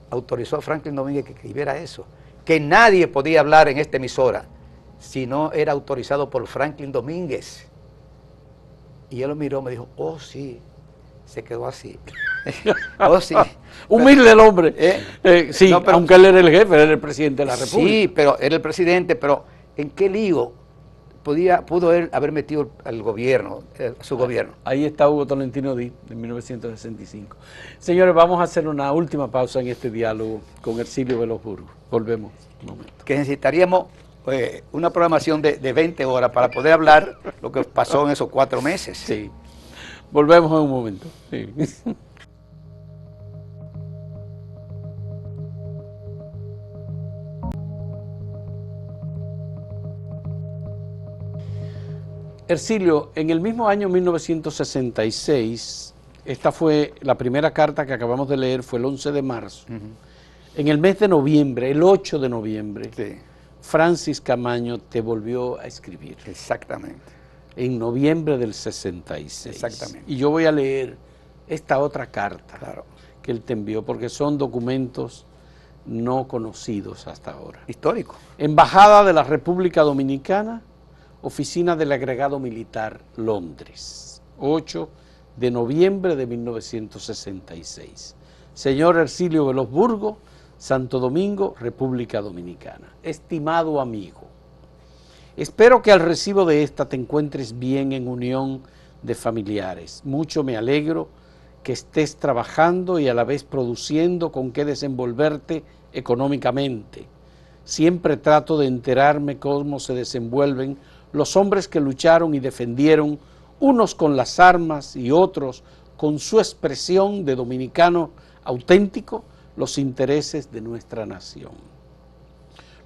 autorizó a Franklin Domínguez que escribiera eso, que nadie podía hablar en esta emisora si no era autorizado por Franklin Domínguez. Y él lo miró, me dijo, oh sí, se quedó así. Oh sí. Humilde el hombre. Sí, no, pero, aunque él era el jefe, era el presidente de la República. Sí, pero era el presidente, pero ¿en qué lío pudo él haber metido al gobierno, su gobierno. Ahí está Hugo Tolentino Díaz, de 1965. Señores, vamos a hacer una última pausa en este diálogo con Hercilio Veloz Burgos. Volvemos un momento. Que necesitaríamos una programación de 20 horas para poder hablar lo que pasó en esos 4 meses. Sí, volvemos en un momento. Sí. Hercilio, en el mismo año 1966, esta fue la primera carta que acabamos de leer, fue el 11 de marzo. En el mes de noviembre, el 8 de noviembre, Sí. Francis Camaño te volvió a escribir. Exactamente. En noviembre del 66. Exactamente. Y yo voy a leer esta otra carta Claro. que él te envió, porque son documentos no conocidos hasta ahora. Histórico. Embajada de la República Dominicana, Oficina del Agregado Militar, Londres, 8 de noviembre de 1966. Señor Hercilio Veloz Burgos, Santo Domingo, República Dominicana. Estimado amigo, espero que al recibo de esta te encuentres bien en unión de familiares. Mucho me alegro que estés trabajando y a la vez produciendo con qué desenvolverte económicamente. Siempre trato de enterarme cómo se desenvuelven los hombres que lucharon y defendieron, unos con las armas y otros con su expresión de dominicano auténtico, los intereses de nuestra nación.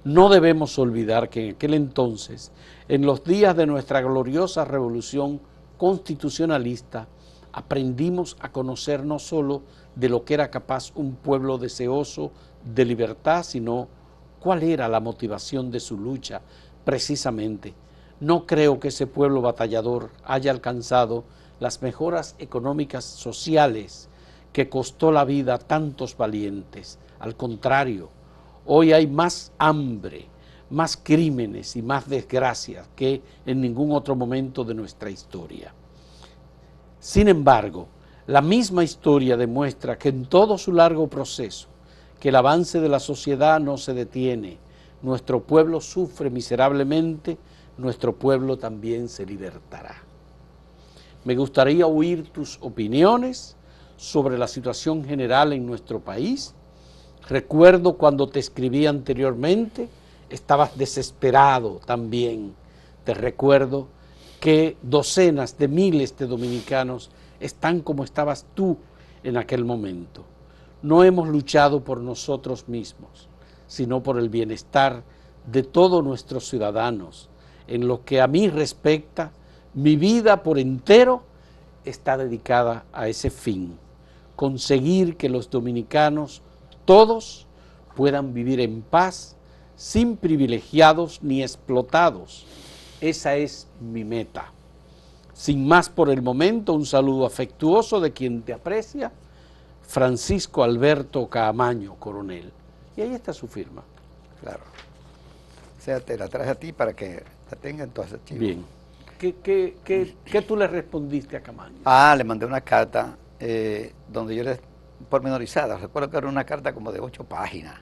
No debemos olvidar que en aquel entonces, en los días de nuestra gloriosa revolución constitucionalista, aprendimos a conocer no solo de lo que era capaz un pueblo deseoso de libertad, sino cuál era la motivación de su lucha precisamente. No creo que ese pueblo batallador haya alcanzado las mejoras económicas sociales que costó la vida a tantos valientes. Al contrario, hoy hay más hambre, más crímenes y más desgracias que en ningún otro momento de nuestra historia. Sin embargo, la misma historia demuestra que en todo su largo proceso, que el avance de la sociedad no se detiene, nuestro pueblo sufre miserablemente, nuestro pueblo también se libertará. Me gustaría oír tus opiniones sobre la situación general en nuestro país. Recuerdo cuando te escribí anteriormente, estabas desesperado también. Te recuerdo que docenas de miles de dominicanos están como estabas tú en aquel momento. No hemos luchado por nosotros mismos, sino por el bienestar de todos nuestros ciudadanos. En lo que a mí respecta, mi vida por entero está dedicada a ese fin, conseguir que los dominicanos todos puedan vivir en paz, sin privilegiados ni explotados. Esa es mi meta. Sin más por el momento, un saludo afectuoso de quien te aprecia, Francisco Alberto Caamaño, coronel. Y ahí está su firma. Claro. O sea, te la traje a ti para que la tenga en tu archivo. Bien. ¿Qué tú le respondiste a Caamaño? Le mandé una carta donde yo le pormenorizada. Recuerdo que era una carta como de 8 páginas.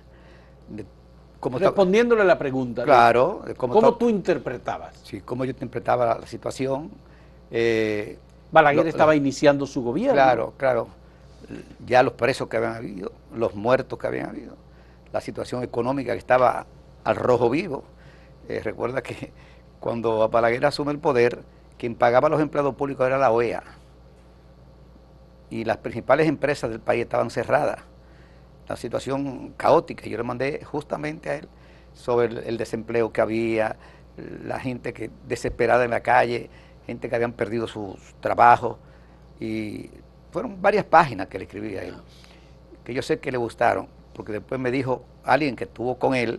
Respondiéndole la pregunta. Claro. ¿Cómo tú interpretabas? Sí, cómo yo interpretaba la situación. Balaguer estaba iniciando su gobierno. Claro, claro. Ya los presos que habían habido, los muertos que habían habido, la situación económica que estaba al rojo vivo. Recuerda que cuando Balaguer asume el poder, quien pagaba a los empleados públicos era la OEA. Y las principales empresas del país estaban cerradas. La situación caótica. Yo le mandé justamente a él sobre el desempleo que había, la gente que desesperada en la calle, gente que habían perdido sus trabajos. Y fueron varias páginas que le escribí a él, que yo sé que le gustaron, porque después me dijo alguien que estuvo con él,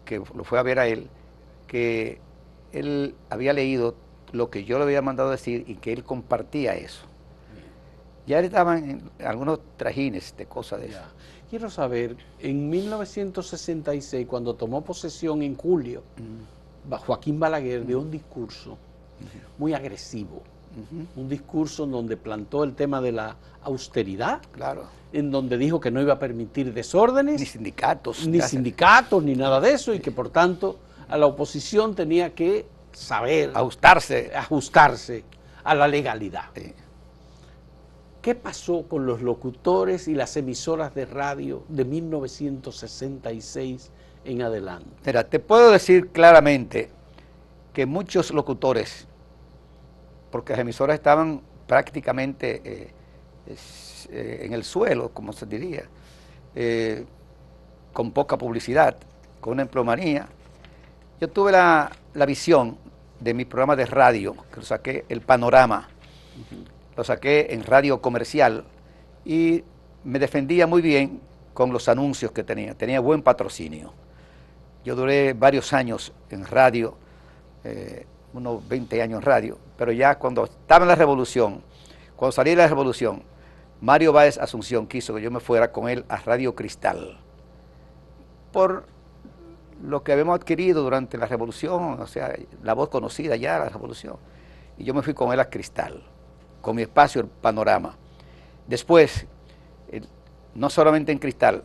que lo fue a ver a él, que él había leído lo que yo le había mandado decir y que él compartía eso. Ya él estaba en algunos trajines de cosas de eso. Quiero saber, en 1966, cuando tomó posesión en julio, Joaquín Balaguer dio un discurso muy agresivo, un discurso en donde plantó el tema de la austeridad, Claro. en donde dijo que no iba a permitir desórdenes, Ni sindicatos. ni nada de eso, y que por tanto a la oposición tenía que saber, ajustarse a la legalidad. Sí. ¿Qué pasó con los locutores y las emisoras de radio de 1966 en adelante? Mira, te puedo decir claramente que muchos locutores, porque las emisoras estaban prácticamente en el suelo, como se diría, con poca publicidad, con una empleomanía. Yo tuve la visión de mi programa de radio, que lo saqué, El Panorama, lo saqué en radio comercial y me defendía muy bien con los anuncios que tenía buen patrocinio. Yo duré varios años en radio, unos 20 años en radio, pero ya cuando estaba en la revolución, cuando salí de la revolución, Mario Báez Asunción quiso que yo me fuera con él a Radio Cristal, por lo que habíamos adquirido durante la revolución, o sea, la voz conocida ya de la revolución, y yo me fui con él a Cristal, con mi espacio, El Panorama. Después, no solamente en Cristal,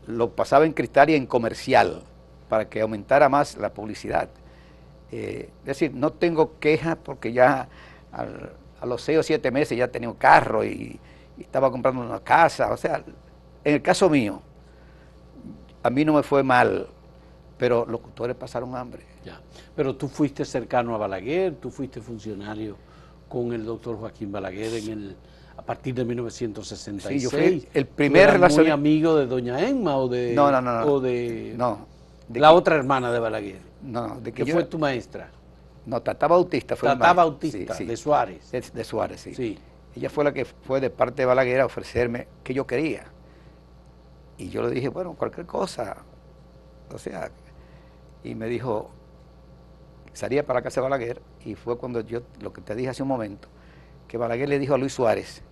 lo pasaba en Cristal y en comercial, para que aumentara más la publicidad. Es decir, no tengo quejas porque ya a los 6 o 7 meses ya tenía un carro y estaba comprando una casa. O sea, en el caso mío, a mí no me fue mal, pero los locutores pasaron hambre. Ya. Pero tú fuiste cercano a Balaguer, tú fuiste funcionario con el doctor Joaquín Balaguer a partir de 1966. Sí, yo fui el primer relacionista. ¿Muy amigo de doña Emma o de, no. o de, no, de la otra hermana de Balaguer? No, de que ¿Qué fue tu maestra? No, Tata Bautista fue Tata Bautista, sí, de Suárez. De Suárez, sí. Sí. Ella fue la que fue de parte de Balaguer a ofrecerme que yo quería. Y yo le dije, bueno, cualquier cosa. O sea, y me dijo, salía para la casa de Balaguer, y fue cuando yo, lo que te dije hace un momento, que Balaguer le dijo a Luis Suárez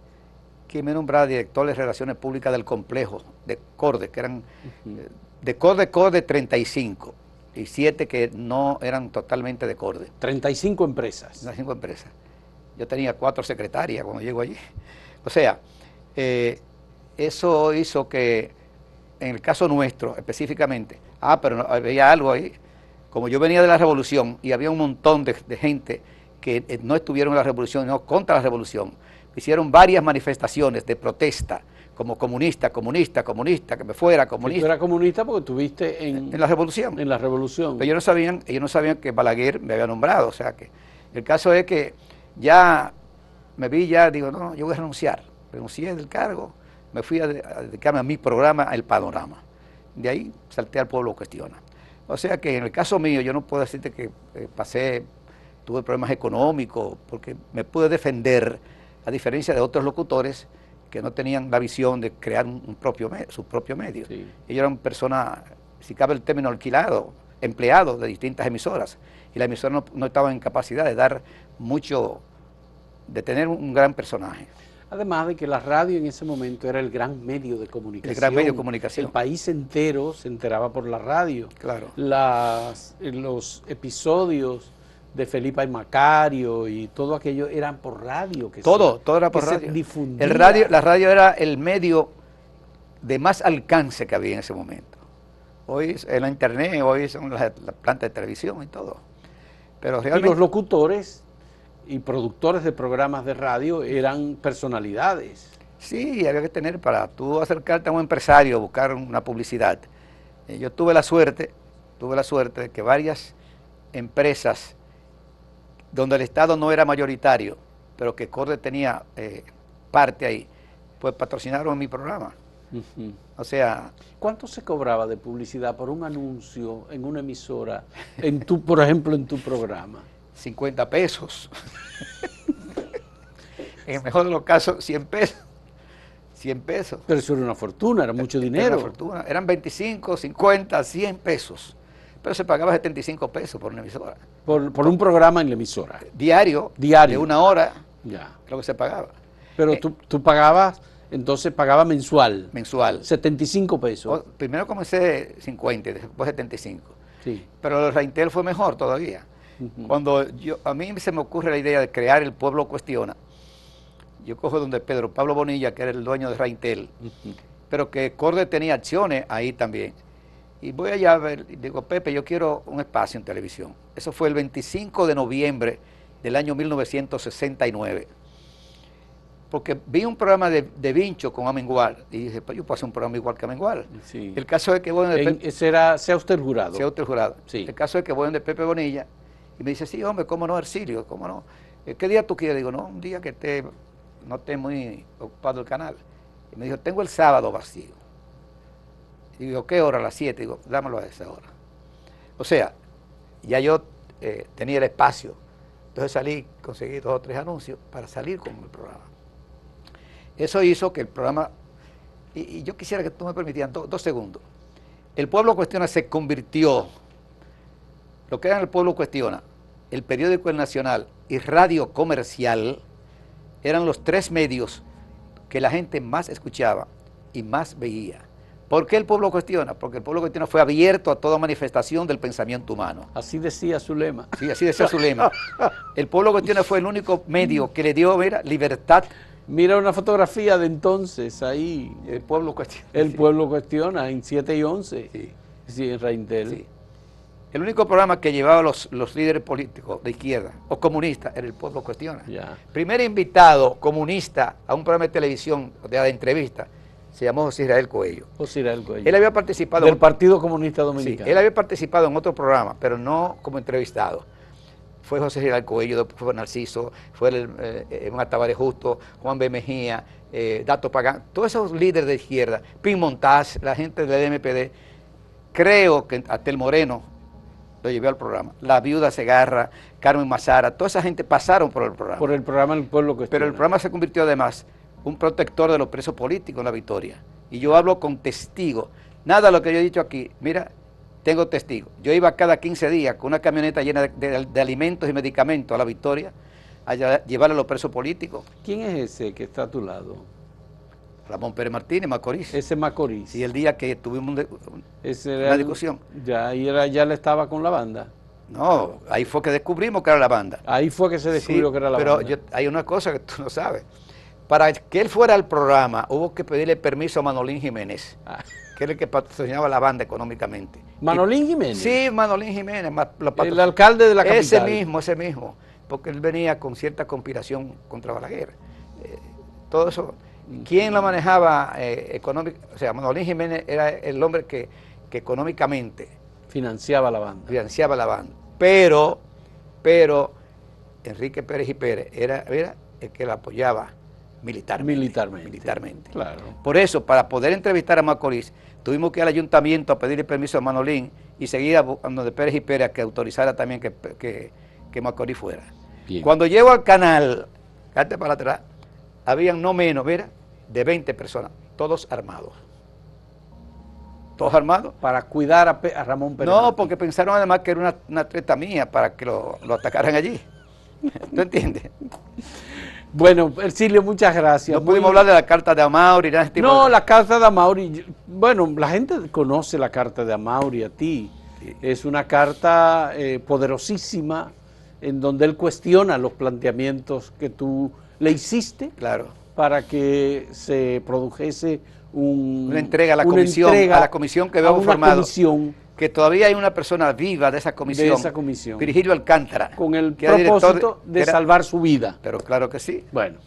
que me nombrara director de Relaciones Públicas del complejo de Corde, que eran de Corde 35, y 7 que no eran totalmente de Corde. 35 empresas. 35 empresas. Yo tenía 4 secretarias cuando llego allí. O sea, eso hizo que, en el caso nuestro específicamente, pero había algo ahí. Como yo venía de la revolución y había un montón de gente que no estuvieron en la revolución, no contra la revolución, hicieron varias manifestaciones de protesta, como comunista, que me fuera comunista. Tú eras comunista porque estuviste en la revolución. En la revolución. Pero ellos no sabían que Balaguer me había nombrado. O sea que el caso es que ya me vi, digo, no, yo voy a renunciar. Renuncié del cargo, me fui a dedicarme a mi programa, El Panorama. De ahí salté al Pueblo Cuestiona. O sea que en el caso mío, yo no puedo decirte que tuve problemas económicos, porque me pude defender, a diferencia de otros locutores que no tenían la visión de crear su propio medio. Sí. Ellos eran personas, si cabe el término alquilado, empleados de distintas emisoras, y la emisora no estaba en capacidad de dar mucho, de tener un gran personaje. Además de que la radio en ese momento era el gran medio de comunicación. El gran medio de comunicación. El país entero se enteraba por la radio. Claro. Los episodios de Felipa y Macario y todo aquello eran por radio. Todo era por radio. Se difundía. La radio era el medio de más alcance que había en ese momento. Hoy es la internet, hoy son las plantas de televisión y todo. Pero realmente, y los locutores y productores de programas de radio eran personalidades. Sí, había que tener, para tú acercarte a un empresario, buscar una publicidad. Yo tuve la suerte de que varias empresas donde el Estado no era mayoritario, pero que Corde tenía parte ahí, pues patrocinaron mi programa. O sea, ¿cuánto se cobraba de publicidad por un anuncio en una emisora, por ejemplo, en tu programa? 50 pesos. En el mejor de los casos, 100 pesos. 100 pesos. Pero eso era una fortuna, era mucho dinero. Era una fortuna. Eran 25, 50, 100 pesos. Pero se pagaba 75 pesos por una emisora. Por un programa en la emisora. Diario. De 1 hora. Ya. Lo que se pagaba. Pero tú pagabas, entonces pagaba mensual. Mensual. 75 pesos. Primero comencé 50, después 75. Sí. Pero el Reintel fue mejor todavía. Cuando a mí se me ocurre la idea de crear el Pueblo Cuestiona, yo cojo donde Pedro Pablo Bonilla, que era el dueño de Reintel, pero que Corde tenía acciones ahí también. Y voy allá a ver, y digo, Pepe, yo quiero un espacio en televisión. Eso fue el 25 de noviembre del año 1969. Porque vi un programa de Vincho con Amengual y dije, pues yo puedo hacer un programa igual que Amengual. Sí. El caso es que voy donde Pepe, Sea usted el jurado. sea usted el jurado. Sí. El caso es que voy donde Pepe Bonilla y me dice, sí, hombre, cómo no, Ercilio, cómo no. ¿Qué día tú quieres? Digo, no, un día que no esté muy ocupado el canal. Y me dijo, tengo el sábado vacío. Y digo, ¿qué hora? A las 7. Digo, dámelo a esa hora. O sea, ya yo tenía el espacio. Entonces salí, conseguí 2 o 3 anuncios para salir con el programa. Eso hizo que el programa, y yo quisiera que tú me permitieras 2 segundos. El Pueblo Cuestiona se convirtió, lo que era El Pueblo Cuestiona, el periódico El Nacional y Radio Comercial, eran los 3 medios que la gente más escuchaba y más veía. ¿Por qué El Pueblo Cuestiona? Porque El Pueblo Cuestiona fue abierto a toda manifestación del pensamiento humano. Así decía su lema. Sí, así decía su lema. El Pueblo Cuestiona fue el único medio que le dio, mira, libertad. Mira una fotografía de entonces ahí. El Pueblo Cuestiona. El Pueblo Cuestiona en 7 y 11. Sí. Sí, en Reintel. Sí. El único programa que llevaba los líderes políticos de izquierda o comunistas era El Pueblo Cuestiona. Ya. Primer invitado comunista a un programa de televisión, de entrevista, se llamó José Israel Coello. José Israel Coello. Él había participado del Partido Comunista sí, Dominicano. él había participado en otro programa, pero no como entrevistado. Fue José Israel Coello, después fue Narciso, fue Juan Tavares Justo, Juan B. Mejía, Dato Pagán, todos esos líderes de izquierda, Pin Montaz, la gente del MPD. Creo que hasta el Moreno lo llevé al programa. La Viuda Segarra, Carmen Mazara, toda esa gente pasaron por el programa. Por el programa El Pueblo Cuestiona. Pero el programa se convirtió además un protector de los presos políticos en La Victoria. Y yo hablo con testigos. Nada de lo que yo he dicho aquí, mira, tengo testigos. Yo iba cada 15 días con una camioneta llena de alimentos y medicamentos a La Victoria a llevarle a los presos políticos. ¿Quién es ese que está a tu lado? Ramón Pérez Martínez, Macorís. Ese Macorís. Y el día que tuvimos una discusión. Ya le estaba con la banda. No, ahí fue que descubrimos que era la banda. Ahí fue que se descubrió que era la banda. Pero hay una cosa que tú no sabes. Para que él fuera al programa, hubo que pedirle permiso a Manolín Jiménez, que era el que patrocinaba la banda económicamente. ¿Manolín Jiménez? Sí, Manolín Jiménez. El alcalde de la capital. Ese mismo. Porque él venía con cierta conspiración contra Balaguer. Todo eso. ¿Quién lo manejaba económicamente? O sea, Manolín Jiménez era el hombre que económicamente financiaba la banda. Pero Enrique Pérez y Pérez era el que la apoyaba militarmente. Claro. Por eso, para poder entrevistar a Macorís, tuvimos que ir al ayuntamiento a pedirle permiso a Manolín y seguir a donde Pérez y Pérez que autorizara también que Macorís fuera. Bien. Cuando llego al canal, cállate para atrás, habían no menos, mira, de 20 personas, todos armados. ¿Todos armados? Para cuidar a Ramón Pérez. No, porque pensaron además que era una treta mía para que lo atacaran allí. ¿Tú entiendes? Bueno, Ercilio, muchas gracias. No pudimos hablar de la carta de Amaury. No, la carta de Amaury, bueno, la gente conoce la carta de Amaury a ti. Sí. Es una carta poderosísima en donde él cuestiona los planteamientos que tú le hiciste. Claro. Para que se produjese una entrega a la comisión que habíamos formado. Que todavía hay una persona viva de esa comisión. Virgilio Alcántara. Con el propósito de salvar su vida. Pero claro que sí. Bueno,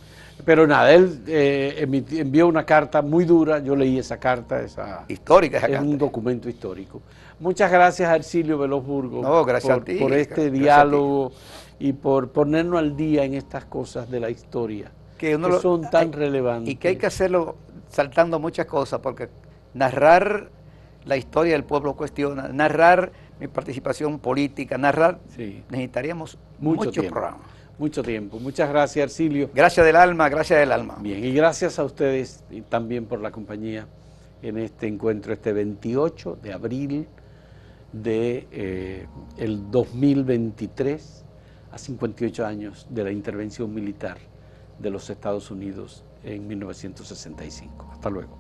pero nada, él envió una carta muy dura, yo leí esa carta. Histórica es un documento histórico. Muchas gracias a Ercilio Veloz Burgos. No, gracias a ti. Por este diálogo y por ponernos al día en estas cosas de la historia que son tan relevantes. Y que hay que hacerlo saltando muchas cosas, porque narrar la historia del Pueblo Cuestiona, narrar mi participación política, necesitaríamos mucho programa. Mucho tiempo. Muchas gracias, Ercilio. Gracias del alma, gracias del alma. Bien, y gracias a ustedes y también por la compañía en este encuentro, este 28 de abril de el 2023, a 58 años de la intervención militar de los Estados Unidos en 1965. Hasta luego.